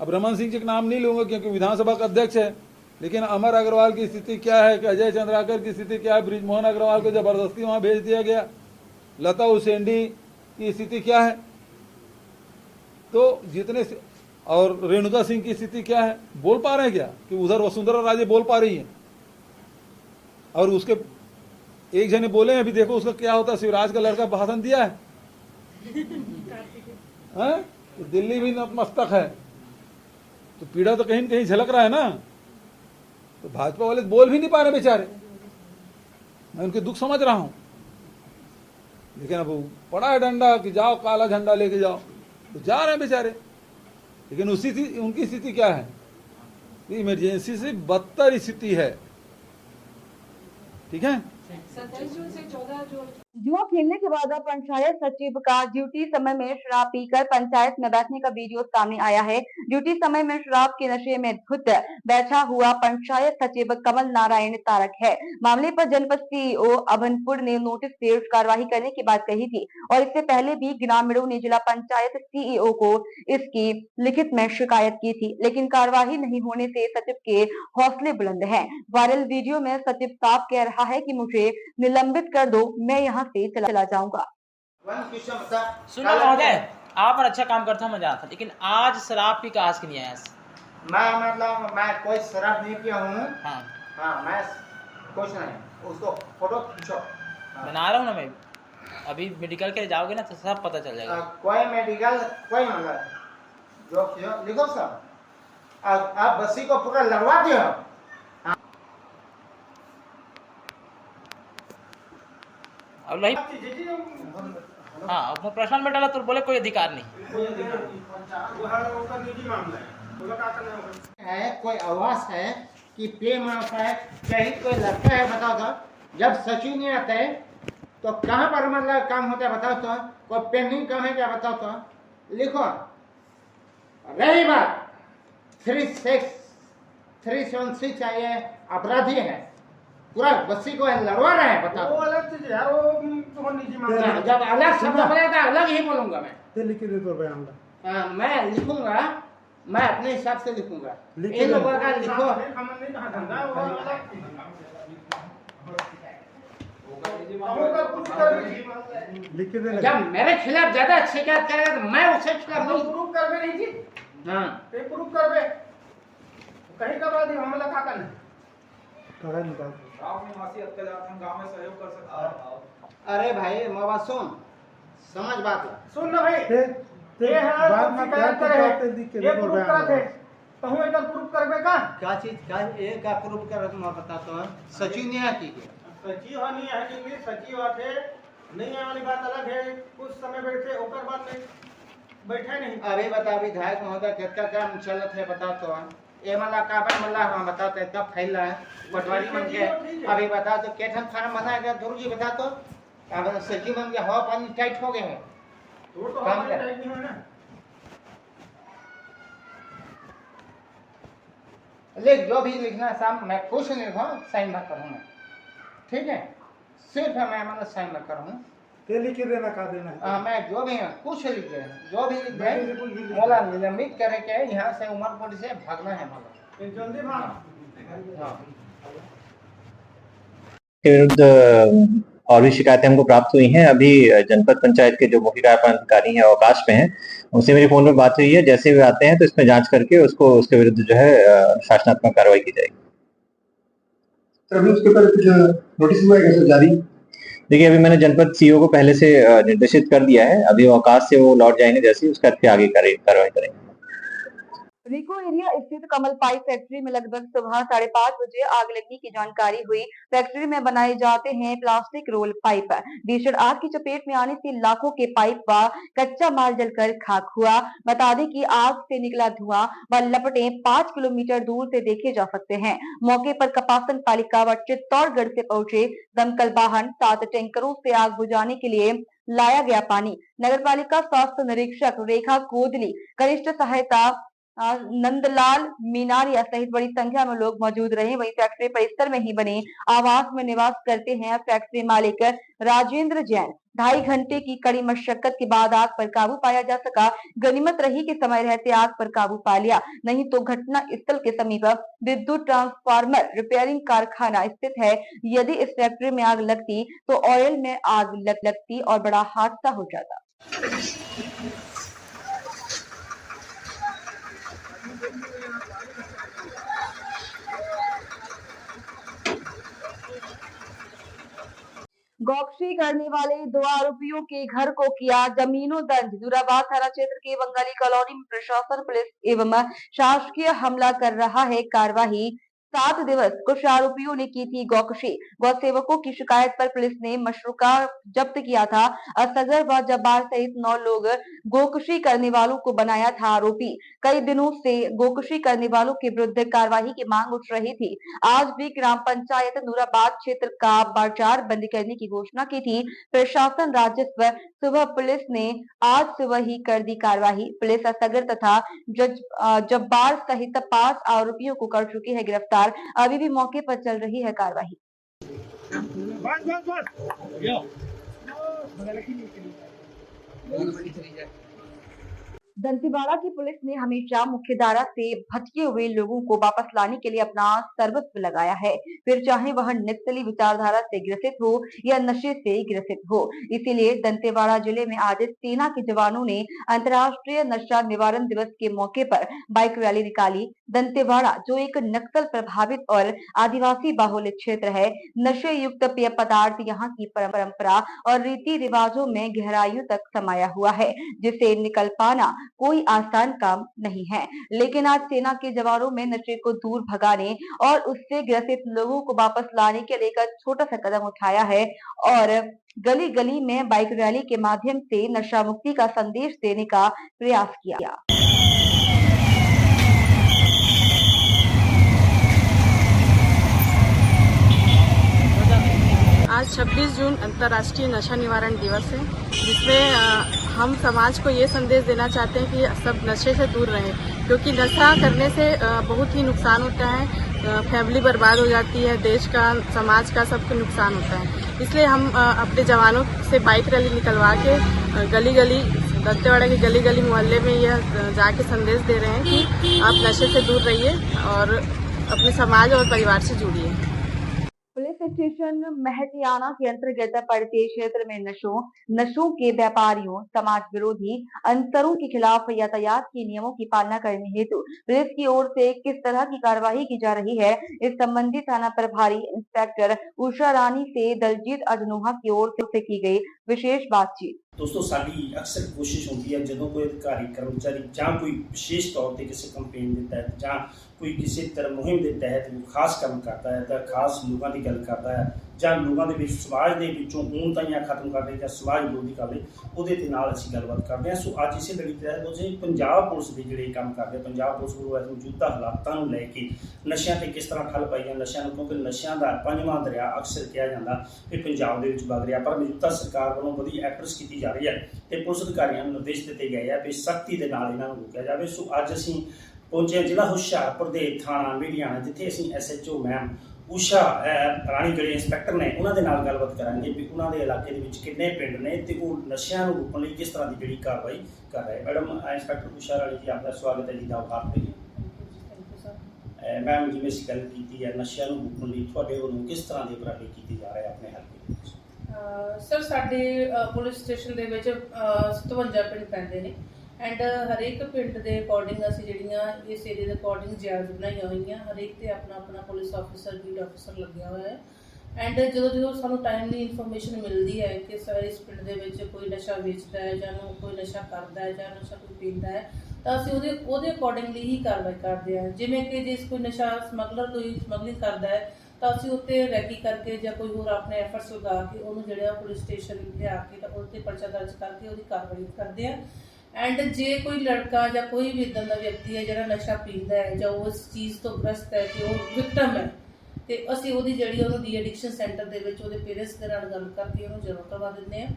S10: अब रमन सिंह जी का नाम नहीं लूंगा क्योंकि विधानसभा का अध्यक्ष है, लेकिन अमर अग्रवाल की स्थिति क्या है, कि अजय चंद्राकर की स्थिति क्या है, ब्रिजमोहन अग्रवाल को जबरदस्ती वहां भेज दिया गया, लता हुसैंडी की स्थिति क्या है, तो जितने और रेणुका सिंह की स्थिति क्या है, बोल पा रहे हैं क्या? कि उधर वसुंधरा राजे बोल पा रही है और उसके एक जने बोले अभी देखो उसका क्या होता है। शिवराज का लड़का भाषण दिया है, तो दिल्ली भी नतमस्तक है, तो पीड़ा तो कहीं न कहीं झलक रहा है ना। तो भाजपा वाले बोल भी नहीं पा रहे बेचारे। मैं उनके दुख समझ रहा हूं, लेकिन अब पड़ा है डंडा कि जाओ काला झंडा लेके जाओ, तो जा रहे हैं बेचारे। लेकिन उनकी स्थिति क्या है? इमरजेंसी से बदतर स्थिति है। ठीक है।
S1: 27 जून से 14 जून जुआ खेलने के बाद अब पंचायत सचिव का ड्यूटी समय में शराब पीकर पंचायत में बैठने का वीडियो सामने आया है। ड्यूटी समय में शराब के नशे में धुत बैठा हुआ पंचायत सचिव कमल नारायण तारक है। मामले पर जनपद सीईओ अभनपुर ने नोटिस से कार्रवाई करने की बात कही थी और इससे पहले भी ग्रामीणों ने जिला पंचायत सीईओ को इसकी लिखित में शिकायत की थी, लेकिन कार्रवाई नहीं होने से सचिव के हौसले बुलंद हैं। वायरल वीडियो में सचिव साफ कह रहा है कि मुझे निलंबित कर दो, मैं यहाँ से चला जाऊंगा।
S16: सुनो महोदय, आप अच्छा काम करता मजा आता, लेकिन आज शराब पी के आज के नहीं आया।
S17: मैं कोई शराब नहीं पिया हूँ। हाँ, मैं कुछ नहीं। उसको फोटो खींचो।
S16: बना रहा हूँ ना मैं। अभी मेडिकल के जाओगे ना तो सब पता चल जाएगा।
S17: कोई मेडिकल कोई मतलब जो लिखो सब, आप बस्सी को पूरा लगवा दियो।
S16: अब नहीं हाँ अपना पर्सनल में डाला तो बोले कोई अधिकार नहीं
S17: है। कोई आवास है कि पे माफ है, कहीं कोई लड़का है बताओ तो, जब सचिव नहीं आते तो कहाँ पर मतलब काम होता है बताओ तो, कोई पेंडिंग काम है क्या बताओ तो, लिखो। रही बात 376 ये अपराधी है, पूरा बस्सी को लड़वा रहे हैं बताओ। वो अलग चीज है, वो तो निजी मामला है। जब अलग शब्द बोलेगा अलग ही बोलूंगा मैं। लिख दे तो बयान मैं लिखूंगा, मैं अपने हिसाब से लिखूंगा। इन लोगों का लिखो। जब मेरे खिलाफ ज्यादा शिकायत करेगा तो मैं उसके खिलाफ नहीं प्रूफ कर नहीं जी। हाँ प्रूफ कर कहीं का बाद हमला का करना गांव निवासी अत्याचार हम गांव में सहयोग कर सकते हैं। अरे भाई मावा सुन, समझ बात सुन ना भाई। ये है बाद में क्या करे ये प्रूफ करते तो हम एक प्रूफ करबे का क्या चीज का एक का प्रूफ कर तुम बता तो सचिव नहीं है की सचिव नहीं है कि सचिव आते नहीं है वाली बात अलग है। कुछ समय बैठे ओकर बात नहीं बैठे नहीं। अभी बता विधायक महोदय कितना काम चलत है बता तो ये मला का भाई मला हम बता तो इतना फैला है पटवारी बन के। अभी बता तो केठन फार्म बनाया गया गुरु जी बता तो अब सचिव बन गया हवा पानी टाइट हो गए हैं तो काम टाइट नहीं है ना। लिख जो भी लिखना शाम मैं कुछ नहीं लिखूं साइन ना करूंगा ठीक है। सिर्फ मैं मतलब साइन ना करूं ते लिख देना का देना है। मैं जो भी कुछ लिख दे जो भी लिख दे मोला निलंबित करे के यहाँ से उमरपुर से भागना है मोला जल्दी भाग।
S18: के विरुद्ध और भी शिकायतें हमको प्राप्त हुई हैं। अभी जनपद पंचायत के जो मुख्य कार्यपालन अधिकारी हैं अवकाश पे हैं, उनसे मेरी फोन में बात हुई है। जैसे वे आते हैं तो इसमें जांच करके उसको उसके विरुद्ध जो है शासनात्मक कार्रवाई की जाएगी।
S19: अभी उसके ऊपर कुछ नोटिस हुआ है कैसे जारी?
S18: देखिए अभी मैंने जनपद सीईओ को पहले से निर्देशित कर दिया है। अभी अवकाश से वो लौट जाएंगे, जैसे उसका आगे कार्रवाई करेंगे।
S1: रिको एरिया स्थित कमल पाइप फैक्ट्री में लगभग सुबह 5:30 बजे आग लगने की जानकारी हुई। फैक्ट्री में बनाए जाते हैं प्लास्टिक रोल पाइप। भीषण आग की चपेट में आने से लाखों के पाइप व कच्चा माल जलकर खाक हुआ। बता दें कि आग से निकला धुआं व लपटें 5 किलोमीटर दूर से देखे जा सकते हैं। मौके पर कपासन पालिका व चित्तौड़गढ़ से पहुंचे दमकल वाहन 7 टैंकरों से आग बुझाने के लिए लाया गया पानी। नगर पालिका स्वास्थ्य निरीक्षक रेखा कोदली, कनिष्ठ सहायता नंदलाल मीनारिया सहित बड़ी संख्या में लोग मौजूद रहे। वहीं फैक्ट्री परिसर में ही बने आवास में निवास करते हैं फैक्ट्री मालिक राजेंद्र जैन। 2.5 घंटे की कड़ी मशक्कत के बाद आग पर काबू पाया जा सका। गनीमत रही कि समय रहते आग पर काबू पा लिया, नहीं तो घटना स्थल के समीप विद्युत ट्रांसफार्मर रिपेयरिंग कारखाना स्थित है। यदि इस फैक्ट्री में आग लगती तो ऑयल में आग लगती और बड़ा हादसा हो जाता। गौकशी करने वाले 2 आरोपियों के घर को किया जमीनों दंज। दूराबाद थाना क्षेत्र के बंगाली कॉलोनी में प्रशासन, पुलिस एवं शासकीय हमला कर रहा है कार्यवाही। 7 दिवस कुछ आरोपियों ने की थी गौकशी। गौ सेवकों की शिकायत पर पुलिस ने मशरूका जब्त किया था। असगर व जब्बार सहित 9 लोग गोकशी करने वालों को बनाया था आरोपी। कई दिनों से गोकशी करने वालों के विरुद्ध कार्यवाही की मांग उठ रही थी। आज भी ग्राम पंचायत नूराबाद क्षेत्र का बाजार बंद करने की घोषणा की थी प्रशासन, राजस्व। सुबह पुलिस ने आज सुबह ही कर दी कार्यवाही। पुलिस असगर तथा जब्बार सहित 5 आरोपियों को कर चुकी है गिरफ्तार। अभी भी मौके पर चल रही है कार्यवाही। दंतेवाड़ा की पुलिस ने हमेशा मुख्यधारा से भटके हुए लोगों को वापस लाने के लिए अपना सर्वस्व लगाया है, फिर चाहे वह नक्सली विचारधारा से ग्रसित हो या नशे से ग्रसित हो। इसीलिए दंतेवाड़ा जिले में आज सेना के जवानों ने अंतर्राष्ट्रीय नशा निवारण दिवस के मौके पर बाइक रैली निकाली। दंतेवाड़ा, जो एक नक्सल प्रभावित और आदिवासी बाहुल्य क्षेत्र है, नशे युक्त पेय पदार्थ यहाँ की परंपरा और रीति रिवाजों में गहराइयों तक समाया हुआ है, जिसे निकल पाना कोई आसान काम नहीं है। लेकिन आज सेना के जवानों में नशे को दूर भगाने और उससे ग्रसित लोगों को वापस लाने के लिए एक छोटा सा कदम उठाया है और गली गली में बाइक रैली के माध्यम से नशा मुक्ति का संदेश देने का प्रयास किया।
S6: आज 26 जून अंतर्राष्ट्रीय नशा निवारण दिवस है, जिसमें हम समाज को ये संदेश देना चाहते हैं कि सब नशे से दूर रहें, क्योंकि नशा करने से बहुत ही नुकसान होता है। फैमिली बर्बाद हो जाती है, देश का, समाज का, सबको नुकसान होता है। इसलिए हम अपने जवानों से बाइक रैली निकलवा के गली गली, दंतेवाड़ा के गली गली मोहल्ले में यह जाके संदेश दे रहे हैं कि आप नशे से दूर रहिए और अपने समाज और परिवार से जुड़िए।
S1: पुलिस स्टेशन महतियाना के अंतर्गत पड़ते क्षेत्र में नशों के व्यापारियों, समाज विरोधी अंसरों के खिलाफ यातायात के नियमों की पालना करने हेतु पुलिस की ओर से किस तरह की कार्रवाई की जा रही है, इस संबंधी थाना प्रभारी इंस्पेक्टर उषा रानी से दलजीत अजनोहा की ओर से की गई विशेष बातचीत।
S20: दोस्तों, साडी अक्सर कोशिश होती है जो कोई अधिकारी कर्मचारी ਜਾਂ कोई विशेष तौर पर किसी कंपेन के तहत ਜਾਂ कोई किसी तरह मुहिम के तहत वो खास काम करता है तो खास लोगों की गल करता है ਜਾਂ लोगों के समाज के विचों ऊनताइयां खत्म कर ले ਜਾਂ समाज विरोधी कर ले, ਉਹਦੇ ਤੇ ਨਾਲ ਅਸੀਂ ਗੱਲਬਾत करते हैं। सो ਅੱਜ इसे लड़ी तहत ਅਸੀਂ पंजाब पुलिस के ਜਿਹੜੇ ਕੰਮ ਕਰਦੇ, पंजाब पुलिस ਵੱਲੋਂ ਮੌਜੂਦਾ ਹਾਲਾਤਾਂ ਨੂੰ ਲੈ ਕੇ ਨਸ਼ਿਆਂ ਤੇ ਕਿਸ ਤਰ੍ਹਾਂ ਠੱਲ ਪਾਈ ਜਾਂ ਨਸ਼ਿਆਂ ਨੂੰ, ਕਿਉਂਕਿ ਨਸ਼ਿਆਂ ਦਾ ਪੰਜਵਾਂ ਦਰਿਆ ਅਕਸਰ ਕਿਹਾ ਜਾਂਦਾ ਕਿ ਪੰਜਾਬ ਦੇ ਵਿੱਚ ਵਗ ਰਿਹਾ, ਪਰ ਮੌਜੂਦਾ ਸਰਕਾਰ ਵੱਲੋਂ ਵਧੀ ਐਫਰਟਸ ਕੀਤੀ ਜਾ ਰਹੀ ਹੈ ਤੇ ਪੁਲਿਸ ਅਧਿਕਾਰੀਆਂ ਨੂੰ ਨਿਰਦੇਸ਼ ਦਿੱਤੇ ਗਏ ਆ ਵੀ ਸਖਤੀ ਦੇ ਨਾਲ ਇਹਨਾਂ ਨੂੰ ਰੋਕਿਆ ਜਾਵੇ। ਸੋ ਅੱਜ ਅਸੀਂ ਪਹੁੰਚੇ ਜ਼ਿਲ੍ਹਾ ਹੁਸ਼ਿਆਰਪੁਰ ਦੇ ਥਾਣਾ ਮੀਡੀਆਣਾ, ਜਿੱਥੇ ਅਸੀਂ SHO ਮੈਮ उषा रानी ਜਿਹੜੇ ਇੰਸਪੈਕਟਰ ਨੇ ਉਹਨਾਂ ਦੇ ਨਾਲ ਗੱਲਬਾਤ ਕਰਾਂਗੇ ਵੀ ਉਹਨਾਂ ਦੇ ਇਲਾਕੇ ਦੇ ਵਿੱਚ ਕਿੰਨੇ ਪਿੰਡ ਨੇ ਤੇ ਉਹ ਨਸ਼ਿਆਂ ਨੂੰ ਰੋਕਣ ਲਈ ਕਿਸ ਤਰ੍ਹਾਂ ਦੀ ਜਿਹੜੀ ਕਾਰਵਾਈ ਕਰ ਰਹੇ। ਮੈਡਮ ਇੰਸਪੈਕਟਰ ਉਸ਼ਾ ਰਾਣੀ ਜੀ, ਆਪਦਾ ਸਵਾਗਤ ਹੈ ਜੀ ਦਾ ਭਾਰਤ ਤੇ। ਮੈਮ, ਜਿਵੇਂ ਅਸੀਂ ਗੱਲ ਕੀਤੀ ਹੈ ਨਸ਼ਿਆਂ ਨੂੰ ਰੋਕਣ ਲਈ ਤੁਹਾਡੇ ਵੱਲੋਂ ਕਿਸ ਤਰ੍ਹਾਂ ਦੇ ਉਪਰਾਲੇ ਕੀਤੇ ਜਾ ਰਹੇ ਆਪਣੇ ਹਲਕੇ ਵਿੱਚ?
S21: ਸਰ, ਸਾਡੇ ਪੁਲਿਸ ਸਟੇਸ਼ਨ ਦੇ ਵਿੱਚ 57 ਪਿੰਡ ਪੈਂਦੇ ਨੇ ਐਂਡ ਹਰੇਕ ਪਿੰਡ ਦੇ ਅਕੋਰਡਿੰਗ ਅਸੀਂ ਜਿਹੜੀਆਂ ਇਸ ਏਰੀਏ ਦੇ ਅਕੋਰਡਿੰਗ ਜੈਲਸ ਬਣਾਈਆਂ ਹੋਈਆਂ, ਹਰੇਕ ਤੇ ਆਪਣਾ ਪੁਲਿਸ ਆਫਿਸਰ, ਬੀਟ ਆਫਿਸਰ ਲੱਗਿਆ ਹੋਇਆ ਹੈ। ਐਂਡ ਜਦੋਂ ਸਾਨੂੰ ਟਾਈਮਲੀ ਇਨਫੋਰਮੇਸ਼ਨ ਮਿਲਦੀ ਹੈ ਕਿ ਸਰ ਇਸ ਪਿੰਡ ਦੇ ਵਿੱਚ ਕੋਈ ਨਸ਼ਾ ਵੇਚਦਾ ਹੈ ਜਾਂ ਕੋਈ ਨਸ਼ਾ ਕਰਦਾ ਹੈ ਜਾਂ ਨਸ਼ਾ ਕੋਈ ਪੀਂਦਾ ਹੈ, ਤਾਂ ਅਸੀਂ ਉਹਦੇ ਅਕੋਰਡਿੰਗਲੀ ਹੀ ਕਾਰਵਾਈ ਕਰਦੇ ਹਾਂ। ਜਿਵੇਂ ਕਿ ਜੇ ਕੋਈ ਨਸ਼ਾ ਸਮਗਲਰ ਕੋਈ ਸਮਗਲਿੰਗ ਕਰਦਾ ਹੈ ਤਾਂ ਅਸੀਂ ਉੱਤੇ ਰੈਕੀ ਕਰਕੇ ਜਾਂ ਕੋਈ ਹੋਰ ਆਪਣੇ ਐਫਰਟਸ ਲਗਾ ਕੇ ਉਹਨੂੰ ਜਿਹੜਾ ਪੁਲਿਸ ਸਟੇਸ਼ਨ ਲਿਆ ਕੇ ਤਾਂ ਉਹਦੇ ਪਰਚਾ ਦਰਜ ਕਰਕੇ ਉਹਦੀ ਕਾਰਵਾਈ ਕਰਦੇ ਹਾਂ। ਐਂਡ ਜੇ ਕੋਈ ਲੜਕਾ ਜਾਂ ਕੋਈ ਵੀ ਇੱਦਾਂ ਦਾ ਵਿਅਕਤੀ ਹੈ ਜਿਹੜਾ ਨਸ਼ਾ ਪੀਂਦਾ ਹੈ ਜਾਂ ਉਸ ਚੀਜ਼ ਤੋਂ ਗ੍ਰਸਤ ਹੈ ਕਿ ਉਹ ਵਿਕਟਮ ਹੈ, ਤੇ ਅਸੀਂ ਉਹਦੀ ਜਿਹੜੀ ਉਹਨੂੰ ਡੀ ਐਡਿਕਸ਼ਨ ਸੈਂਟਰ ਦੇ ਵਿੱਚ ਉਹਦੇ ਪੇਰੈਂਟਸ ਦੇ ਨਾਲ ਗੱਲ ਕਰਕੇ ਉਹਨੂੰ ਜਮ੍ਹਾਂ ਕਰਵਾ ਦਿੰਦੇ ਹਾਂ।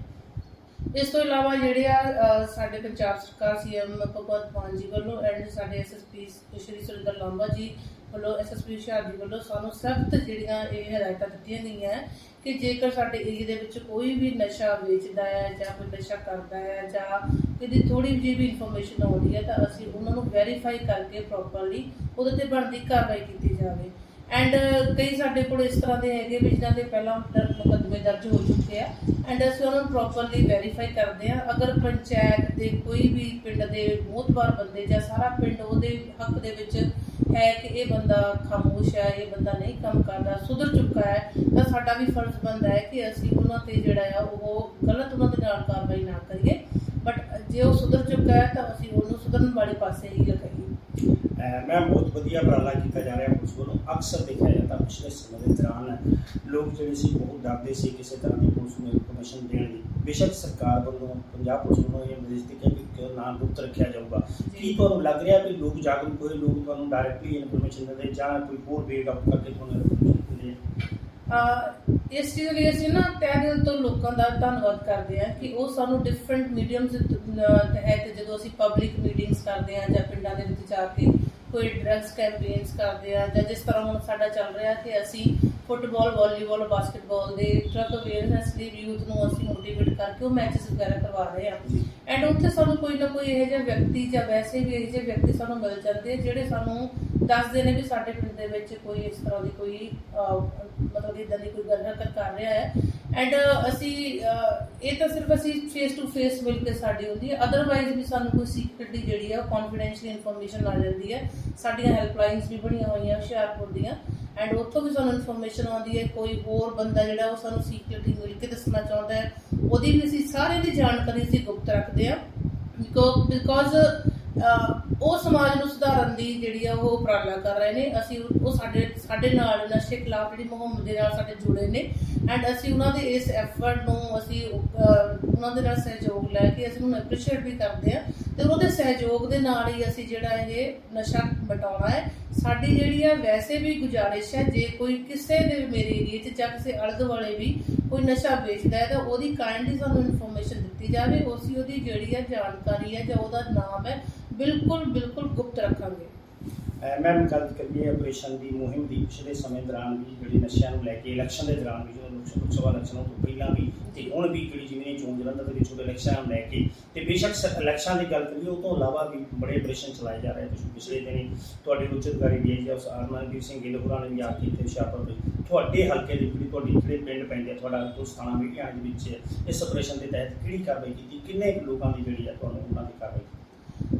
S21: ਇਸ ਤੋਂ ਇਲਾਵਾ ਜਿਹੜੇ ਆ ਸਾਡੇ ਪੰਜਾਬ ਸਰਕਾਰ CM ਭਗਵੰਤ ਮਾਨ ਜੀ ਵੱਲੋਂ ਐਂਡ ਸਾਡੇ SSP ਸ਼੍ਰੀ ਸੁਰਿੰਦਰ ਲਾਂਬਾ ਜੀ ਵੱਲੋਂ, SSP ਹੁਸ਼ਿਆਰ ਜੀ ਵੱਲੋਂ ਸਾਨੂੰ ਸਖਤ ਜਿਹੜੀਆਂ ਇਹ ਹਦਾਇਤਾਂ ਦਿੱਤੀਆਂ ਗਈਆਂ ਕਿ ਜੇਕਰ ਸਾਡੇ ਏਰੀਏ ਦੇ ਵਿੱਚ ਕੋਈ ਵੀ ਨਸ਼ਾ ਵੇਚਦਾ ਹੈ ਜਾਂ ਕੋਈ ਨਸ਼ਾ ਕਰਦਾ ਹੈ ਜਾਂ ਇਹਦੀ ਥੋੜ੍ਹੀ ਜਿਹੀ ਵੀ ਇਨਫੋਰਮੇਸ਼ਨ ਆਉਂਦੀ ਹੈ ਤਾਂ ਅਸੀਂ ਉਹਨਾਂ ਨੂੰ ਵੈਰੀਫਾਈ ਕਰਕੇ ਪ੍ਰੋਪਰਲੀ ਉਹਦੇ 'ਤੇ ਬਣਦੀ ਕਾਰਵਾਈ ਕੀਤੀ ਜਾਵੇ। ਐਂਡ ਕਈ ਸਾਡੇ ਕੋਲ ਇਸ ਤਰ੍ਹਾਂ ਦੇ ਹੈਗੇ ਵੀ ਜਿਨ੍ਹਾਂ ਦੇ ਪਹਿਲਾਂ ਮੁਕੱਦਮੇ ਦਰਜ ਹੋ ਚੁੱਕੇ ਆ ਐਂਡ ਅਸੀਂ ਉਹਨਾਂ ਨੂੰ ਪ੍ਰੋਪਰਲੀ ਵੈਰੀਫਾਈ ਕਰਦੇ ਹਾਂ। ਅਗਰ ਪੰਚਾਇਤ ਦੇ ਕੋਈ ਵੀ ਪਿੰਡ ਦੇ ਮੋਹਤਬਾਰ ਬੰਦੇ ਜਾਂ ਸਾਰਾ ਪਿੰਡ ਉਹਦੇ ਹੱਕ ਦੇ ਵਿੱਚ ਹੈ ਕਿ ਇਹ ਬੰਦਾ ਖਾਮੋਸ਼ ਹੈ, ਇਹ ਬੰਦਾ ਨਹੀਂ ਕੰਮ ਕਰਦਾ, ਸੁਧਰ ਚੁੱਕਾ ਹੈ, ਤਾਂ ਸਾਡਾ ਵੀ ਫਰਜ਼ ਬਣਦਾ ਹੈ ਕਿ ਅਸੀਂ ਉਹਨਾਂ 'ਤੇ ਜਿਹੜਾ ਆ ਉਹ ਗਲਤ ਉਹਨਾਂ ਦੇ ਨਾਲ ਕਾਰਵਾਈ ਨਾ ਕਰੀਏ, ਬਟ ਜੇ ਉਹ ਸੁਧਰ ਚੁੱਕਾ ਹੈ ਤਾਂ ਅਸੀਂ ਉਹਨੂੰ ਸੁਧਰਨ ਵਾਲੇ ਪਾਸੇ ਹੀ ਲਗਾਈਏ।
S20: ਮੈਮ, ਬਹੁਤ ਵਧੀਆ ਉਪਰਾਲਾ ਕੀਤਾ ਜਾ ਰਿਹਾ ਪੁਲਿਸ ਵੱਲੋਂ। ਅਕਸਰ ਦੇਖਿਆ ਜਾਂਦਾ ਪਿਛਲੇ ਸਮੇਂ ਦੇ ਦੌਰਾਨ ਲੋਕ ਜਿਹੜੇ ਸੀ ਬਹੁਤ ਡਰਦੇ ਸੀ ਕਿਸੇ ਤਰ੍ਹਾਂ ਦੀ ਪੁਲਿਸ ਨੂੰ ਇਨਫੋਰਮੇਸ਼ਨ ਦੇਣ ਲਈ। ਬੇਸ਼ੱਕ ਸਰਕਾਰ ਵੱਲੋਂ, ਪੰਜਾਬ ਪੁਲਿਸ ਵੱਲੋਂ ਇਹ ਨਿਰਦੇਸ਼ ਦਿੱਤੇ ਕਿ ਕਿਉਂ ਨਾ ਗੁਪਤ ਰੱਖਿਆ ਜਾਊਗਾ। ਕੀ ਤੁਹਾਨੂੰ ਲੱਗ ਰਿਹਾ ਵੀ ਲੋਕ ਜਾਗਰੂਕ ਹੋਏ, ਲੋਕ ਤੁਹਾਨੂੰ ਡਾਇਰੈਕਟਲੀ ਇਨਫੋਰਮੇਸ਼ਨ ਦਿੰਦੇ ਜਾਂ ਕੋਈ ਹੋਰ ਵੇ ਅਪ ਕਰਕੇ ਤੁਹਾਨੂੰ ਦਿੰਦੇ?
S21: ਇਸ ਚੀਜ਼ ਲਈ ਅਸੀਂ ਨਾ ਤਹਿ ਦਿਲ ਤੋਂ ਲੋਕਾਂ ਦਾ ਧੰਨਵਾਦ ਕਰਦੇ ਹਾਂ ਕਿ ਉਹ ਸਾਨੂੰ ਡਿਫਰੈਂਟ ਮੀਡੀਅਮਸ ਤਹਿਤ ਜਦੋਂ ਅਸੀਂ ਪਬਲਿਕ ਮੀਟਿੰਗਸ ਕਰਦੇ ਹਾਂ ਜਾਂ ਪਿੰਡਾਂ ਦੇ ਵਿੱਚ ਜਾ ਕੇ ਕੋਈ ਡਰੱਗਸ ਕੈਂਪੇਨਸ ਕਰਦੇ ਹਾਂ ਜਾਂ ਜਿਸ ਤਰ੍ਹਾਂ ਹੁਣ ਸਾਡਾ ਚੱਲ ਰਿਹਾ ਕਿ ਅਸੀਂ ਫੁੱਟਬਾਲ, ਵਾਲੀਬਾਲ, ਬਾਸਕਟਬਾਲ ਦੇ ਟਰੱਕ ਅਵੇਅਰਨੈਸ ਲਈ ਯੂਥ ਨੂੰ ਅਸੀਂ ਮੋਟੀਵੇਟ ਕਰਕੇ ਉਹ ਮੈਚਸ ਵਗੈਰਾ ਕਰਵਾ ਰਹੇ ਹਾਂ। ਐਂਡ ਉੱਥੇ ਸਾਨੂੰ ਕੋਈ ਨਾ ਕੋਈ ਇਹੋ ਜਿਹਾ ਵਿਅਕਤੀ ਜਾਂ ਵੈਸੇ ਵੀ ਇਹੋ ਜਿਹੇ ਵਿਅਕਤੀ ਸਾਨੂੰ ਮਿਲ ਜਾਂਦੇ ਜਿਹੜੇ ਸਾਨੂੰ ਦੱਸਦੇ ਨੇ ਵੀ ਸਾਡੇ ਪਿੰਡ ਦੇ ਵਿੱਚ ਕੋਈ ਇਸ ਤਰ੍ਹਾਂ ਦੀ ਕੋਈ ਮਤਲਬ ਕਿ ਇੱਦਾਂ ਦੀ ਕੋਈ ਹਰਕਤ ਕਰ ਰਿਹਾ ਹੈ। ਐਂਡ ਅਸੀਂ ਇਹ ਤਾਂ ਸਿਰਫ ਅਸੀਂ ਫੇਸ ਟੂ ਫੇਸ ਮਿਲ ਕੇ ਸਾਡੀ ਹੁੰਦੀ ਹੈ, ਅਦਰਵਾਈਜ਼ ਵੀ ਸਾਨੂੰ ਕੋਈ ਸੀਕ੍ਰੇਟਲੀ ਜਿਹੜੀ ਹੈ ਕੌਨਫੀਡੈਂਸ਼ੀਅਲ ਇਨਫੋਰਮੇਸ਼ਨ ਆ ਜਾਂਦੀ ਹੈ। ਸਾਡੀਆਂ ਹੈਲਪਲਾਈਨਸ ਵੀ ਬਣੀਆਂ ਹੋਈਆਂ ਹੁਸ਼ਿਆਰਪੁਰ ਦੀਆਂ, ਐਂਡ ਉੱਥੋਂ ਵੀ ਸਾਨੂੰ ਇਨਫੋਰਮੇਸ਼ਨ ਆਉਂਦੀ ਹੈ। ਕੋਈ ਹੋਰ ਬੰਦਾ ਜਿਹੜਾ ਉਹ ਸਾਨੂੰ ਸੀਕ੍ਰੇਟਲੀ ਮਿਲ ਕੇ ਦੱਸਣਾ ਚਾਹੁੰਦਾ ਹੈ, ਉਹਦੀ ਵੀ ਅਸੀਂ ਸਾਰਿਆਂ ਦੀ ਜਾਣਕਾਰੀ ਅਸੀਂ ਗੁਪਤ ਰੱਖਦੇ ਹਾਂ, ਬਿਕੋਜ਼ ਉਹ ਸਮਾਜ ਨੂੰ ਸੁਧਾਰਨ ਦੀ ਜਿਹੜੀ ਆ ਉਹ ਉਪਰਾਲਾ ਕਰ ਰਹੇ ਨੇ। ਅਸੀਂ ਉਹ ਸਾਡੇ ਨਾਲ ਨਸ਼ੇ ਖਿਲਾਫ ਜਿਹੜੀ ਮੁਹਿੰਮ ਦੇ ਨਾਲ ਸਾਡੇ ਜੁੜੇ ਨੇ, ਐਂਡ ਅਸੀਂ ਉਹਨਾਂ ਦੇ ਇਸ ਐਫਰਟ ਨੂੰ ਅਸੀਂ ਉਹਨਾਂ ਦੇ ਨਾਲ ਸਹਿਯੋਗ ਲੈ ਕੇ ਅਸੀਂ ਉਹਨੂੰ ਐਪਰੀਸ਼ੀਏਟ ਵੀ ਕਰਦੇ ਹਾਂ, ਤੇ ਉਹਦੇ ਸਹਿਯੋਗ ਦੇ ਨਾਲ ਹੀ ਅਸੀਂ ਜਿਹੜਾ ਇਹ ਨਸ਼ਾ ਮਿਟਾਉਣਾ ਹੈ। ਸਾਡੀ ਜਿਹੜੀ ਆ ਵੈਸੇ ਵੀ ਗੁਜ਼ਾਰਿਸ਼ ਹੈ, ਜੇ ਕੋਈ ਕਿਸੇ ਦੇ ਮੇਰੇ ਏਰੀਏ 'ਚ ਜਾਂ ਕਿਸੇ ਆਲੇ ਦੁਆਲੇ ਵੀ ਕੋਈ ਨਸ਼ਾ ਵੇਚਦਾ ਹੈ ਤਾਂ ਉਹਦੀ ਕਾਈਂਡਲੀ ਸਾਨੂੰ ਇਨਫੋਰਮੇਸ਼ਨ ਦਿੱਤੀ ਜਾਵੇ। ਅਸੀਂ ਉਹਦੀ ਜਿਹੜੀ ਆ ਜਾਣਕਾਰੀ ਹੈ ਜਾਂ ਉਹਦਾ ਨਾਮ ਹੈ ਬਿਲਕੁਲ ਗੁਪਤ ਰੱਖਾਂਗੇ।
S20: ਮੈਮ ਗੱਲ ਕਰੀਏ ਆਪਰੇਸ਼ਨ ਦੀ ਮੁਹਿੰਮ ਦੀ, ਪਿਛਲੇ ਸਮੇਂ ਦੌਰਾਨ ਵੀ ਜਿਹੜੀ ਨਸ਼ਿਆਂ ਨੂੰ ਲੈ ਕੇ ਇਲੈਕਸ਼ਨ ਦੇ ਦੌਰਾਨ ਵੀ ਜਦੋਂ ਲੋਕ ਸਭਾ ਇਲੈਕਸ਼ਨਾਂ ਤੋਂ ਪਹਿਲਾਂ ਵੀ ਤੇ ਹੁਣ ਵੀ ਜਿਹੜੀ ਜਿਵੇਂ ਚੋਣ ਜਲੰਧਰ ਦੇ ਵਿੱਚ ਇਲੈਕਸ਼ਨਾਂ ਨੂੰ ਲੈ ਕੇ ਤੇ ਬੇਸ਼ੱਕ ਇਲੈਕਸ਼ਨ ਦੀ ਗੱਲ ਕਰੀਏ ਉਹ ਤੋਂ ਇਲਾਵਾ ਵੀ ਬੜੇ ਆਪਰੇਸ਼ਨ ਚਲਾਏ ਜਾ ਰਹੇ। ਤੁਸੀਂ ਪਿਛਲੇ ਦਿਨੀ ਤੁਹਾਡੇ ਉੱਚ ਅਧਿਕਾਰੀ ਡੀਆਈਜੀ ਅਰਮਨਦੀਪ ਸਿੰਘ ਗਿੱਲ ਹੋਰਾਂ ਨੇ ਵੀ ਆ ਕੇ ਇੱਥੇ ਹੁਸ਼ਿਆਰਪੁਰ ਦੇ ਤੁਹਾਡੇ ਹਲਕੇ ਦੇ ਤੁਹਾਡੇ ਜਿਹੜੇ ਪਿੰਡ ਪੈਂਦੇ ਤੁਹਾਡਾ ਦੋਸਤਾਨਾ ਮੀਡੀਆ ਦੇ ਵਿੱਚ ਇਸ ਆਪਰੇਸ਼ਨ ਦੇ ਤਹਿਤ ਕਿਹੜੀ ਕਾਰਵਾਈ ਕੀਤੀ, ਕਿੰਨੇ ਲੋਕਾਂ ਦੀ ਜਿਹੜੀ ਆ ਤੁਹਾਨੂੰ ਉਹਨਾਂ ਦੀ ਕਾਰਵਾਈ?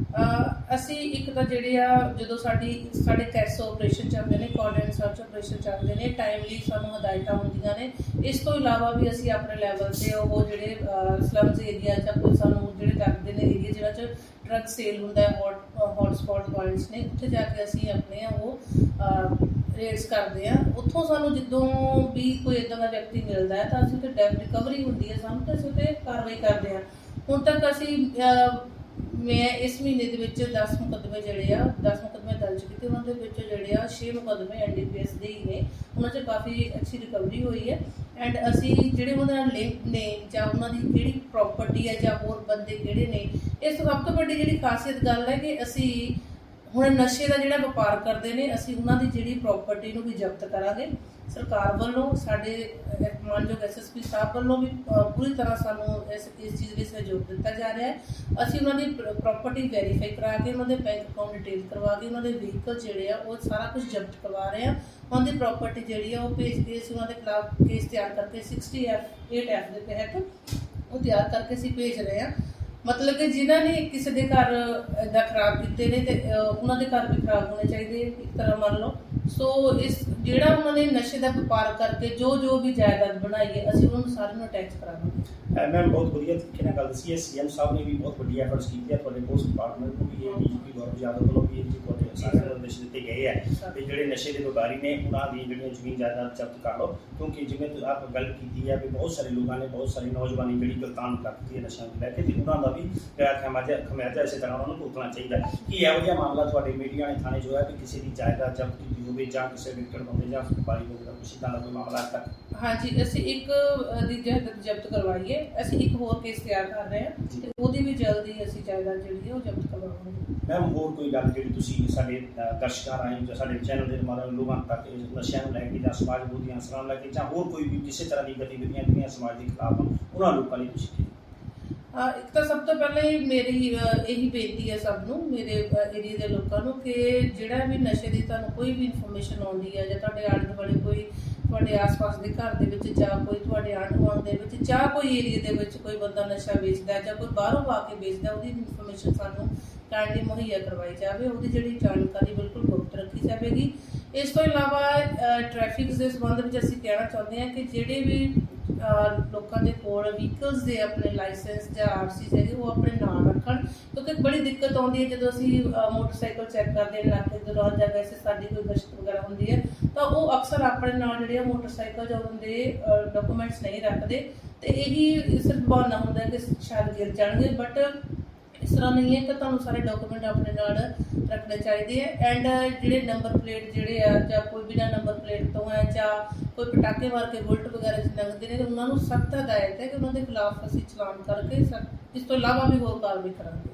S21: ਅਸੀਂ ਇੱਕ ਤਾਂ ਜਿਹੜੇ ਆ ਜਦੋਂ ਸਾਡੇ ਕੈਸੋ ਆਪਰੇਸ਼ਨ ਚੱਲਦੇ ਨੇ, ਕੋਆਰਡੀਨੇਟ ਸਰਚ ਆਪਰੇਸ਼ਨ ਚੱਲਦੇ ਨੇ, ਟਾਈਮਲੀ ਸਾਨੂੰ ਹਦਾਇਤਾਂ ਹੁੰਦੀਆਂ ਨੇ। ਇਸ ਤੋਂ ਇਲਾਵਾ ਵੀ ਅਸੀਂ ਆਪਣੇ ਲੈਵਲ 'ਤੇ ਉਹ ਜਿਹੜੇ ਸਲਮਸ ਏਰੀਆ ਜਾਂ ਕੋਈ ਸਾਨੂੰ ਜਿਹੜੇ ਲੱਗਦੇ ਨੇ ਏਰੀਆ ਜਿਹਨਾਂ 'ਚ ਡਰੱਗ ਸੇਲ ਹੁੰਦਾ ਹੈ, ਹੌਟ ਸਪੌਟ ਪੁਆਇੰਟਸ ਨੇ, ਉੱਥੇ ਜਾ ਕੇ ਅਸੀਂ ਆਪਣੇ ਉਹ ਰੇਡਸ ਕਰਦੇ ਹਾਂ। ਉੱਥੋਂ ਸਾਨੂੰ ਜਦੋਂ ਵੀ ਕੋਈ ਇੱਦਾਂ ਦਾ ਵਿਅਕਤੀ ਮਿਲਦਾ ਹੈ ਤਾਂ ਅਸੀਂ ਉੱਥੇ ਡੈਪ ਰਿਕਵਰੀ ਹੁੰਦੀ ਹੈ ਸਾਨੂੰ, ਤਾਂ ਅਸੀਂ ਉੱਥੇ ਕਾਰਵਾਈ ਕਰਦੇ ਹਾਂ। ਹੁਣ ਤੱਕ ਮੈਂ ਇਸ ਮਹੀਨੇ ਦੇ ਵਿੱਚ 10 ਮੁਕੱਦਮੇ ਦਰਜ ਕੀਤੇ, ਉਹਨਾਂ ਦੇ ਵਿੱਚੋਂ ਜਿਹੜੇ ਆ 6 ਮੁਕੱਦਮੇ NDPS ਦੇ ਹੀ ਨੇ, ਉਹਨਾਂ 'ਚ ਕਾਫੀ ਅੱਛੀ ਰਿਕਵਰੀ ਹੋਈ ਹੈ। ਐਂਡ ਅਸੀਂ ਜਿਹੜੇ ਉਹਨਾਂ ਨਾਲ ਲਿੰਕ ਨੇ ਜਾਂ ਉਹਨਾਂ ਦੀ ਜਿਹੜੀ ਪ੍ਰੋਪਰਟੀ ਹੈ ਜਾਂ ਹੋਰ ਬੰਦੇ ਕਿਹੜੇ ਨੇ, ਇਸ ਤੋਂ ਸਭ ਤੋਂ ਵੱਡੀ ਜਿਹੜੀ ਖਾਸੀਅਤ ਗੱਲ ਹੈ ਕਿ ਅਸੀਂ ਹੁਣ ਨਸ਼ੇ ਦਾ ਜਿਹੜਾ ਵਪਾਰ ਕਰਦੇ ਨੇ ਅਸੀਂ ਉਹਨਾਂ ਦੀ ਜਿਹੜੀ ਪ੍ਰੋਪਰਟੀ ਨੂੰ ਵੀ ਜ਼ਬਤ ਕਰਾਂਗੇ। ਸਰਕਾਰ ਵੱਲੋਂ ਸਾਡੇ ਮਾਨਯੋਗ SSP ਸਾਹਿਬ ਵੱਲੋਂ ਵੀ ਪੂਰੀ ਤਰ੍ਹਾਂ ਸਾਨੂੰ ਇਸ ਚੀਜ਼ ਲਈ ਸਹਿਯੋਗ ਦਿੱਤਾ ਜਾ ਰਿਹਾ ਹੈ। ਅਸੀਂ ਉਹਨਾਂ ਦੀ ਪ੍ਰੋਪਰਟੀ ਵੈਰੀਫਾਈ ਕਰਾ ਕੇ ਉਹਨਾਂ ਦੇ ਬੈਂਕ ਅਕਾਊਂਟ ਡਿਟੇਲ ਕਰਵਾ ਕੇ ਉਹਨਾਂ ਦੇ ਵਹੀਕਲ ਜਿਹੜੇ ਆ ਉਹ ਸਾਰਾ ਕੁਝ ਜ਼ਬਤ ਕਰਵਾ ਰਹੇ ਹਾਂ। ਉਹਨਾਂ ਦੀ ਪ੍ਰੋਪਰਟੀ ਜਿਹੜੀ ਆ ਉਹ ਭੇਜ ਕੇ ਅਸੀਂ ਉਹਨਾਂ ਦੇ ਖਿਲਾਫ ਕੇਸ ਤਿਆਰ ਕਰਕੇ 60F ਦੇ ਤਹਿਤ ਉਹ ਤਿਆਰ ਕਰਕੇ ਅਸੀਂ ਭੇਜ ਰਹੇ ਹਾਂ। ਮਤਲਬ ਕਿ ਜਿਨ੍ਹਾਂ ਨੇ ਕਿਸੇ ਦੇ ਘਰ ਇੱਦਾਂ ਖਰਾਬ ਕੀਤੇ ਨੇ ਤੇ ਉਹਨਾਂ ਦੇ ਘਰ ਵੀ ਖਰਾਬ ਹੋਣੇ ਚਾਹੀਦੇ ਇੱਕ ਤਰ੍ਹਾਂ ਮੰਨ ਲਓ। ਸੋ ਇਸ ਜਿਹੜਾ ਉਹਨਾਂ ਨੇ ਨਸ਼ੇ ਦਾ ਵਪਾਰ ਕਰਕੇ ਜੋ ਵੀ ਜਾਇਦਾਦ ਬਣਾਈ ਹੈ ਅਸੀਂ ਉਹਨਾਂ ਨੂੰ ਸਾਰਿਆਂ ਨੂੰ ਟੈਕਸ ਕਰਾਵਾਂਗੇ।
S20: ਮੈਮ ਬਹੁਤ ਵਧੀਆ ਤਰੀਕੇ ਨਾਲ ਗੱਲ ਦੱਸੀ ਹੈ। CM ਸਾਹਿਬ ਨੇ ਵੀ ਬਹੁਤ ਵੱਡੀ ਐਫਰਟਸ ਕੀਤੇ ਆ, ਤੁਹਾਡੇ ਪੁਲਿਸ ਡਿਪਾਰਟਮੈਂਟ ਨੂੰ ਵੀ ਇਹ DGP ਗੌਰਵ ਯਾਦਵ ਵੱਲੋਂ ਵੀ ਤੁਹਾਡੇ ਸਾਰੇ ਨਿਰਦੇਸ਼ ਦਿੱਤੇ ਗਏ ਹੈ ਤੇ ਜਿਹੜੇ ਨਸ਼ੇ ਦੇ ਵਪਾਰੀ ਨੇ ਉਹਨਾਂ ਦੀ ਜਿਹੜੀਆਂ ਜ਼ਮੀਨ ਜਾਇਦਾਦ ਜ਼ਬਤ ਕਰ ਲਓ, ਕਿਉਂਕਿ ਜਿਵੇਂ ਆਪ ਗੱਲ ਕੀਤੀ ਹੈ ਵੀ ਬਹੁਤ ਸਾਰੇ ਲੋਕਾਂ ਨੇ ਬਹੁਤ ਸਾਰੀ ਨੌਜਵਾਨੀ ਜਿਹੜੀ ਗਲਤਾਨ ਕਰ ਦਿੱਤੀ ਹੈ ਨਸ਼ਿਆਂ ਨੂੰ ਲੈ ਕੇ, ਤੇ ਉਹਨਾਂ ਦਾ ਵੀ ਖਮਿਆਜ਼ਾ ਇਸੇ ਤਰ੍ਹਾਂ ਉਹਨਾਂ ਨੂੰ ਭੁਗਤਣਾ ਚਾਹੀਦਾ ਹੈ। ਕੀ ਇਹੋ ਜਿਹਾ ਮਾਮਲਾ ਤੁਹਾਡੇ ਮੀਡੀਆ ਨੇ ਥਾਣੇ ਜੋ ਹੈ ਕਿ ਕਿਸੇ ਦੀ ਜਾਇਦਾਦ ਜ਼ਬਤ ਕੀਤੀ ਹੋਵੇ ਜਾਂ ਕਿਸੇ ਵਿਕਟ ਬੰਦੇ ਜਾਂ ਵਪਾਰੀ ਹੋਵੇ ਦਾ ਕੁਛ ਇੱਦਾਂ ਦਾ ਕੋਈ ਮਾਮਲਾ ਤੱਕ?
S21: ਹਾਂਜੀ, ਅਸੀਂ ਇੱਕ ਦੀ ਜਾਇਦਾਦ ਜ਼ਬਤ ਕਰਵਾਈ ਹੈ। ਅਸੀਂ ਇੱਕ ਹੋਰ ਕੇਸ ਤਿਆਰ ਕਰ ਰਹੇ ਹਾਂ ਤੇ ਉਹਦੀ ਵੀ ਜਲਦੀ ਅਸੀਂ ਜਾਇਦਾਦ ਜਿਹੜੀ ਹੈ ਉਹ ਜ਼ਬਤ ਕਰਵਾਵਾਂਗੇ।
S20: ਮੈਮ ਹੋਰ ਕੋਈ ਗੱਲ ਜਿਹੜੀ ਤੁਸੀਂ ਸਾਡੇ ਦਰਸ਼ਕਾਂ ਰਾਹੀਂ ਜਾਂ ਸਾਡੇ ਚੈਨਲ ਦੇ ਮਾध्यਮ ਲੋਕਾਂ ਤੱਕ ਨਸ਼ਿਆਂ ਨੂੰ ਲੈ ਕੇ ਜਾਂ ਸਮਾਜ ਵਿਰੋਧੀ ਅਨਸਰਾਂ ਨੂੰ ਲੈ ਕੇ ਜਾਂ ਹੋਰ ਕੋਈ ਵੀ ਕਿਸੇ ਤਰ੍ਹਾਂ ਦੀ ਗਤੀਵਿਧੀਆਂ ਜਿਹੜੀਆਂ ਸਮਾਜ ਦੇ ਖਿਲਾਫ ਉਹਨਾਂ ਲੋਕਾਂ ਲਈ ਤੁਸੀਂ ਕੀ?
S21: ਇੱਕ ਤਾਂ ਸਭ ਤੋਂ ਪਹਿਲਾਂ ਹੀ ਮੇਰੀ ਇਹੀ ਬੇਨਤੀ ਹੈ ਸਭ ਨੂੰ, ਮੇਰੇ ਏਰੀਏ ਦੇ ਲੋਕਾਂ ਨੂੰ, ਕਿ ਜਿਹੜਾ ਵੀ ਨਸ਼ੇ ਦੀ ਤੁਹਾਨੂੰ ਕੋਈ ਵੀ ਇਨਫੋਰਮੇਸ਼ਨ ਆਉਂਦੀ ਹੈ ਜਾਂ ਤੁਹਾਡੇ ਆਲੇ ਦੁਆਲੇ ਕੋਈ ਤੁਹਾਡੇ ਆਸ-ਪਾਸ ਦੇ ਘਰ ਦੇ ਵਿੱਚ ਜਾਂ ਕੋਈ ਤੁਹਾਡੇ ਆਂਢ-ਗੁਆਂਢ ਦੇ ਵਿੱਚ ਜਾਂ ਕੋਈ ਏਰੀਏ ਦੇ ਵਿੱਚ ਕੋਈ ਬੰਦਾ ਨਸ਼ਾ ਵੇਚਦਾ ਜਾਂ ਕੋਈ ਬਾਹਰੋਂ ਆ ਕੇ ਵੇਚਦਾ, ਉਹਦੀ ਇਨਫੋਰਮੇਸ਼ਨ ਸਾਨੂੰ ਕਾਇੰਡਲੀ ਮੁਹੱਈਆ ਕਰਵਾਈ ਜਾਵੇ, ਉਹਦੀ ਜਿਹੜੀ ਜਾਣਕਾਰੀ ਬਿਲਕੁਲ ਗੁਪਤ ਰੱਖੀ ਜਾਵੇਗੀ। ਇਸ ਤੋਂ ਇਲਾਵਾ ਟ੍ਰੈਫਿਕ ਦੇ ਸੰਬੰਧ ਵਿੱਚ ਅਸੀਂ ਕਹਿਣਾ ਚਾਹੁੰਦੇ ਹਾਂ ਕਿ ਜਿਹੜੇ ਵੀ ਲੋਕਾਂ ਦੇ ਕੋਲ ਵਹੀਕਲਸ ਦੇ ਆਪਣੇ ਲਾਇਸੈਂਸ ਜਾਂ RCs ਹੈਗੇ ਉਹ ਆਪਣੇ ਨਾਲ ਰੱਖਣ, ਕਿਉਂਕਿ ਬੜੀ ਦਿੱਕਤ ਆਉਂਦੀ ਹੈ ਜਦੋਂ ਅਸੀਂ ਮੋਟਰਸਾਈਕਲ ਚੈੱਕ ਕਰਦੇ ਹਾਂ ਨਾਕੇ ਦੇ ਦੌਰਾਨ ਜਾਂ ਵੈਸੇ ਸਾਡੀ ਕੋਈ ਗਸ਼ਤ ਵਗੈਰਾ ਹੁੰਦੀ ਹੈ ਤਾਂ ਉਹ ਅਕਸਰ ਆਪਣੇ ਨਾਲ ਜਿਹੜੇ ਆ ਮੋਟਰਸਾਈਕਲ ਜਾਂ ਉਹਦੇ ਡਾਕੂਮੈਂਟਸ ਨਹੀਂ ਰੱਖਦੇ ਤੇ ਇਹੀ ਸਿਰਫ ਬਹਾਨਾ ਹੁੰਦਾ ਕਿ ਸ਼ਾਇਦ ਗਿਰ ਜਾਣਗੇ, ਬਟ ਇਸ ਤਰ੍ਹਾਂ ਨਹੀਂ ਹੈ ਕਿ ਤੁਹਾਨੂੰ ਸਾਰੇ ਡਾਕੂਮੈਂਟ ਆਪਣੇ ਨਾਲ ਰੱਖਣੇ ਚਾਹੀਦੇ ਹੈ। ਐਂਡ ਜਿਹੜੇ ਨੰਬਰ ਪਲੇਟ ਜਿਹੜੇ ਆ ਜਾਂ ਕੋਈ ਬਿਨਾਂ ਨੰਬਰ ਪਲੇਟ ਤੋਂ ਹੈ ਜਾਂ ਕੋਈ ਪਟਾਕੇ ਮਾਰ ਕੇ ਬੁਲਟ ਵਗੈਰਾ 'ਚ ਲੰਘਦੇ ਨੇ ਉਹਨਾਂ ਨੂੰ ਸਖਤ ਹਦਾਇਤ ਹੈ ਕਿ ਉਹਨਾਂ ਦੇ ਖਿਲਾਫ ਅਸੀਂ ਚਲਾਨ ਕਰਕੇ ਇਸ ਤੋਂ ਇਲਾਵਾ ਵੀ ਹੋਰ ਕਾਰਵਾਈ ਕਰਾਂਗੇ।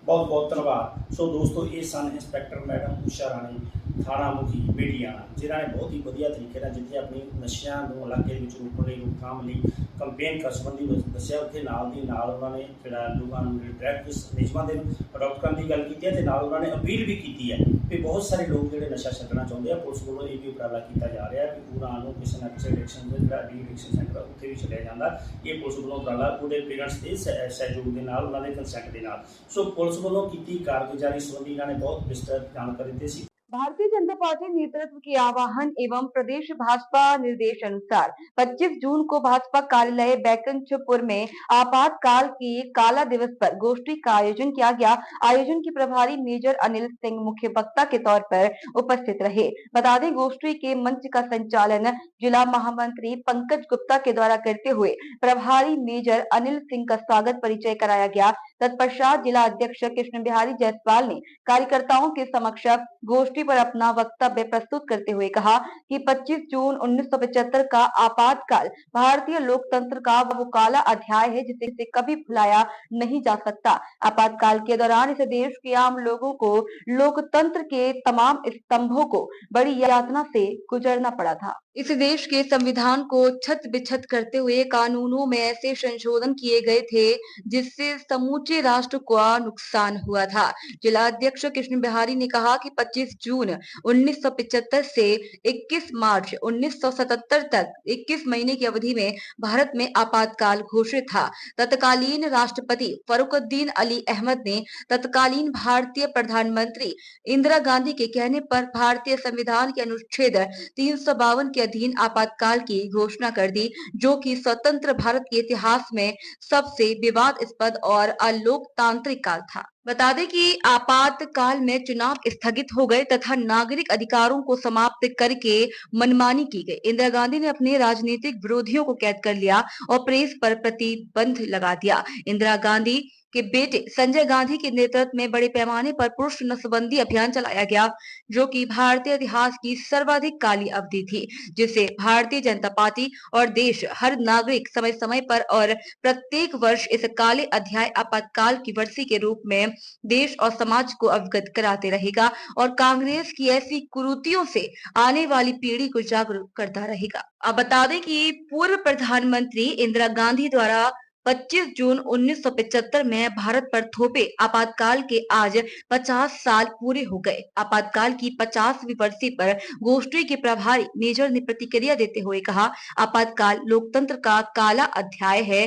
S20: ਬਹੁਤ ਬਹੁਤ ਧੰਨਵਾਦ। ਸੋ ਦੋਸਤੋ, ਇਹ ਸਨ ਇੰਸਪੈਕਟਰ ਮੈਡਮ ਊਸ਼ਾ ਰਾਣੀ ਥਾਣਾ ਮੁਖੀ ਬੇਟੀਆਣਾ, ਜਿਨ੍ਹਾਂ ਨੇ ਬਹੁਤ ਹੀ ਵਧੀਆ ਤਰੀਕੇ ਨਾਲ ਜਿੱਥੇ ਆਪਣੀ ਨਸ਼ਿਆਂ ਨੂੰ ਇਲਾਕੇ ਵਿੱਚ ਰੋਕਣ ਲਈ ਰੋਕਥਾਮ ਲਈ ਕੰਪੇਨ ਕਰ ਸੰਬੰਧੀ ਦੱਸਿਆ, ਉੱਥੇ ਨਾਲ ਦੀ ਨਾਲ ਉਹਨਾਂ ਨੇ ਜਿਹੜਾ ਲੋਕਾਂ ਨੂੰ ਟ੍ਰੈਫਿਕ ਨਿਯਮਾਂ ਦੇ ਅਡਾਪਟ ਕਰਨ ਦੀ ਗੱਲ ਕੀਤੀ ਹੈ ਤੇ ਨਾਲ ਉਹਨਾਂ ਨੇ ਅਪੀਲ ਵੀ ਕੀਤੀ ਹੈ ਕਿ ਬਹੁਤ ਸਾਰੇ ਲੋਕ ਜਿਹੜੇ ਨਸ਼ਾ ਛੱਡਣਾ ਚਾਹੁੰਦੇ ਆ, ਪੁਲਿਸ ਵੱਲੋਂ ਇਹ ਵੀ ਉਪਰਾਲਾ ਕੀਤਾ ਜਾ ਰਿਹਾ ਹੈ ਕਿ ਉਹਨਾਂ ਨੂੰ ਕਿਸੇ ਨਾ ਕਿਸੇ ਐਡਿਕਸ਼ਨ ਦੇ ਜਿਹੜਾ ਐਡਿਕਸ਼ਨ ਸੈਂਟਰ ਉੱਥੇ ਵੀ ਛੱਡਿਆ ਜਾਂਦਾ। ਇਹ ਪੁਲਿਸ ਵੱਲੋਂ ਉਪਰਾਲਾ ਉਹਦੇ ਪੇਰੈਂਟਸ ਦੇ ਸਹਿਯੋਗ ਦੇ ਨਾਲ, ਉਹਨਾਂ ਦੇ ਕੰਸੈਂਟ ਦੇ ਨਾਲ। ਸੋ ਪੁਲਿਸ ਵੱਲੋਂ ਕੀਤੀ ਕਾਰਗੁਜ਼ਾਰੀ ਸੰਬੰਧੀ ਇਹਨਾਂ ਨੇ बहुत विस्तृत जानकारी दी थी।
S1: भारतीय जनता पार्टी नेतृत्व के आह्वान एवं प्रदेश भाजपा निर्देश अनुसार 25 जून को भाजपा कार्यालय बैकुंठपुर में आपातकाल के काला दिवस पर गोष्ठी का आयोजन किया गया। आयोजन के प्रभारी मेजर अनिल सिंह मुख्य वक्ता के तौर पर उपस्थित रहे। बता दें, गोष्ठी के मंच का संचालन जिला महामंत्री पंकज गुप्ता के द्वारा करते हुए प्रभारी मेजर अनिल सिंह का स्वागत परिचय कराया गया। तत्पश्चात जिला अध्यक्ष कृष्ण बिहारी जायसवाल ने कार्यकर्ताओं के समक्ष गोष्ठी पर अपना वक्तव्य प्रस्तुत करते हुए कहा कि 25 जून 1975 का आपातकाल भारतीय लोकतंत्र का वो काला अध्याय है जिसे कभी भुलाया नहीं जा सकता। आपातकाल के दौरान इस देश के आम लोगों को लोकतंत्र के तमाम स्तंभों को बड़ी यातना से गुजरना पड़ा था। इस देश के संविधान को छत बिछत करते हुए कानूनों में ऐसे संशोधन किए गए थे जिससे समूचे राष्ट्र का नुकसान हुआ था। जिला अध्यक्ष कृष्ण बिहारी ने कहा कि 25 जून 1975 से 21 मार्च 1977 तक 21 महीने की अवधि में भारत में आपातकाल घोषित था। तत्कालीन राष्ट्रपति फरुखुद्दीन अली अहमद ने तत्कालीन भारतीय प्रधानमंत्री इंदिरा गांधी के कहने पर भारतीय संविधान के अनुच्छेद 352 के अधीन आपातकाल की घोषणा कर दी, जो कि स्वतंत्र भारत के इतिहास में सबसे विवादास्पद और अलोकतांत्रिक काल था। बता दें कि आपातकाल में चुनाव स्थगित हो गए तथा नागरिक अधिकारों को समाप्त करके मनमानी की गई। इंदिरा गांधी ने अपने राजनीतिक विरोधियों को कैद कर लिया और प्रेस पर प्रतिबंध लगा दिया। इंदिरा गांधी के बेटे संजय गांधी के नेतृत्व में बड़े पैमाने पर पुरुष नसबंदी अभियान चलाया गया, जो कि भारतीय इतिहास की सर्वाधिक काली अवधि थी, जिसे भारतीय जनता पार्टी और देश हर नागरिक समय समय पर और प्रत्येक वर्ष इस काले अध्याय आपातकाल की वर्षी के रूप में देश और समाज को अवगत कराते रहेगा और कांग्रेस की ऐसी कुरीतियों से आने वाली पीढ़ी को जागरूक करता रहेगा। अब बता दें कि पूर्व प्रधानमंत्री इंदिरा गांधी द्वारा 25 जून 1975 में भारत पर थोपे आपातकाल के आज 50 साल पूरे हो गए। आपातकाल की 50वीं वर्षी पर गोष्ठी के प्रभारी मेजर ने प्रतिक्रिया देते हुए कहा, आपातकाल लोकतंत्र का काला अध्याय है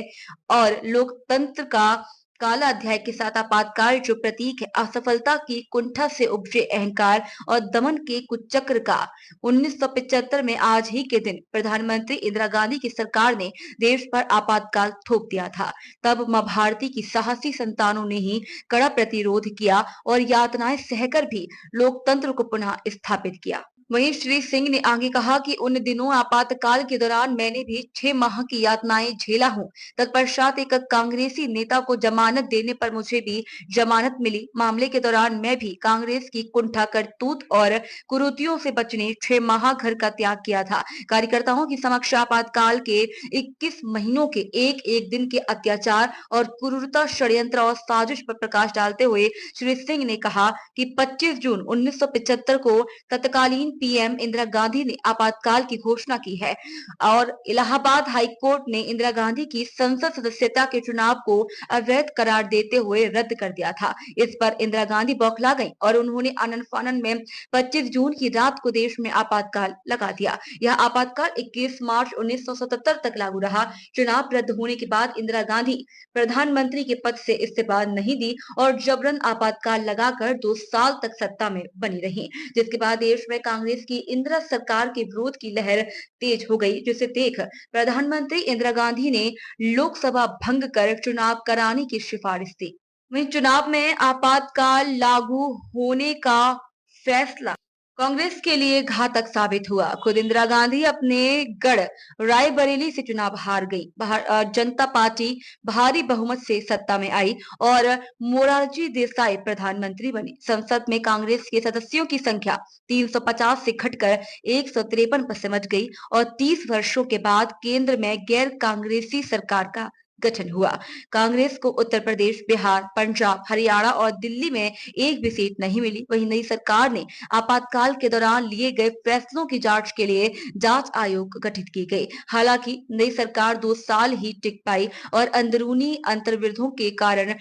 S1: और लोकतंत्र का काला अध्याय के साथ आपातकाल जो प्रतीक है असफलता की कुंठा से उपजे अहंकार और दमन के कुचक्र का। 1975 में आज ही के दिन प्रधानमंत्री इंदिरा गांधी की सरकार ने देश पर आपातकाल थोप दिया था। तब मां भारती की साहसी संतानों ने ही कड़ा प्रतिरोध किया और यातनाएं सहकर भी लोकतंत्र को पुनः स्थापित किया। वहीं श्री सिंह ने आगे कहा कि उन दिनों आपातकाल के दौरान मैंने भी 6 माह की यातनाएं झेला हूं। तत्पश्चात एक कांग्रेसी नेता को जमानत देने पर मुझे भी जमानत मिली। मामले के दौरान मैं भी कांग्रेस की कुंठा करतूत और कुरीतियों से बचने 6 माह घर का त्याग किया था। कार्यकर्ताओं की समक्ष आपातकाल के 21 महीनों के एक एक दिन के अत्याचार और क्रूरता, षड्यंत्र और साजिश पर प्रकाश डालते हुए श्री सिंह ने कहा कि 25 जून 1975 को तत्कालीन पीएम इंदिरा गांधी ने आपातकाल की घोषणा की है और इलाहाबाद हाई कोर्ट ने इंदिरा गांधी की संसद सदस्यता के चुनाव को अवैध करार देते हुए रद्द कर दिया था। इस पर इंदिरा गांधी बौखला गईं और उन्होंने आनन फानन में 25 जून की रात को देश में आपातकाल लगा दिया। यह आपातकाल 21 मार्च 1977 तक लागू रहा। चुनाव रद्द होने के बाद इंदिरा गांधी प्रधानमंत्री के पद से इस्तीफा नहीं दी और जबरन आपातकाल लगाकर 2 साल तक सत्ता में बनी रही, जिसके बाद देश में कांग्रेस की इंदिरा सरकार के विरोध की लहर तेज हो गई, जिसे देख प्रधानमंत्री इंदिरा गांधी ने लोकसभा भंग कर चुनाव कराने की सिफारिश दी। वहीं चुनाव में आपातकाल लागू होने का फैसला कांग्रेस के लिए घातक साबित हुआ। खुद इंदिरा गांधी अपने गढ़ रायबरेली से चुनाव हार गई। जनता पार्टी भारी बहुमत से सत्ता में आई और मोरारजी देसाई प्रधानमंत्री बने। संसद में कांग्रेस के सदस्यों की संख्या 350 से घटकर 153 पर सिमट गई और 30 वर्षों के बाद केंद्र में गैर कांग्रेसी सरकार का गठन हुआ। कांग्रेस को उत्तर प्रदेश, बिहार, पंजाब, हरियाणा और दिल्ली में एक भी सीट नहीं मिली। वहीं नई सरकार ने आपातकाल के दौरान लिए गए फैसलों की जांच के लिए जांच आयोग गठित की गई। हालांकि नई सरकार 2 साल ही टिक पाई और अंदरूनी अंतर्विरोधों के कारण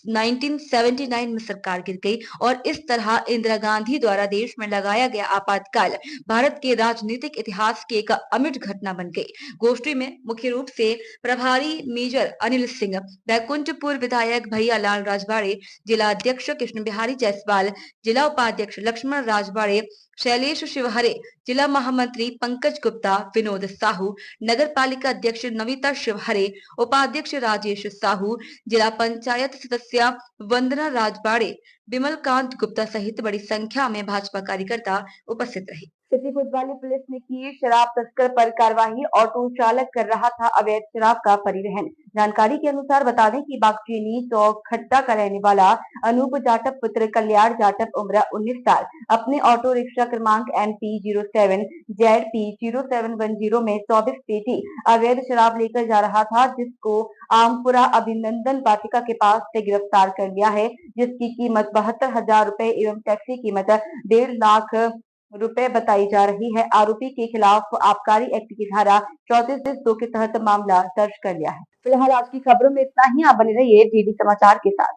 S1: 1979 में सरकार गिर गई और इस तरह इंदिरा गांधी द्वारा देश में लगाया गया आपातकाल भारत के राजनीतिक इतिहास की एक अमिट घटना बन गई। गोष्ठी में मुख्य रूप से प्रभारी मेजर अनिल सिंह, बैकुंठपुर विधायक भैया लाल राजवाड़े, जिला अध्यक्ष कृष्ण बिहारी जायसवाल, जिला उपाध्यक्ष लक्ष्मण राजवाड़े, शैलेश शिवहरे, जिला महामंत्री पंकज गुप्ता, विनोद साहू, नगर पालिका अध्यक्ष नविता शिवहरे, उपाध्यक्ष राजेश साहू, जिला पंचायत सदस्य वंदना राजवाड़े, विमलकांत गुप्ता सहित बड़ी संख्या में भाजपा कार्यकर्ता उपस्थित रहे। सिटी कोतवाली पुलिस ने की शराब तस्कर पर कार्रवाई। ऑटो चालक कर रहा था अवैध शराब का परिवहन। जानकारी के अनुसार बता दें कि बागचीनी चौक खट्टा का रहने वाला अनूप जाटव पुत्र कल्याण जाटव उम्र 19 साल अपने ऑटो रिक्शा क्रमांक MP07 ZP0710 में 24 पेटी अवैध शराब लेकर जा रहा था, जिसको आमपुरा अभिनंदन वाटिका के पास से गिरफ्तार कर लिया है, जिसकी कीमत 72,000 रुपए एवं टैक्स की कीमत 1.5 लाख रुपए बताई जा रही है। आरोपी के खिलाफ आबकारी एक्ट की धारा 34(2) के तहत मामला दर्ज कर लिया है। फिलहाल आज की खबरों में इतना ही। आप बने रहिए DD समाचार के साथ।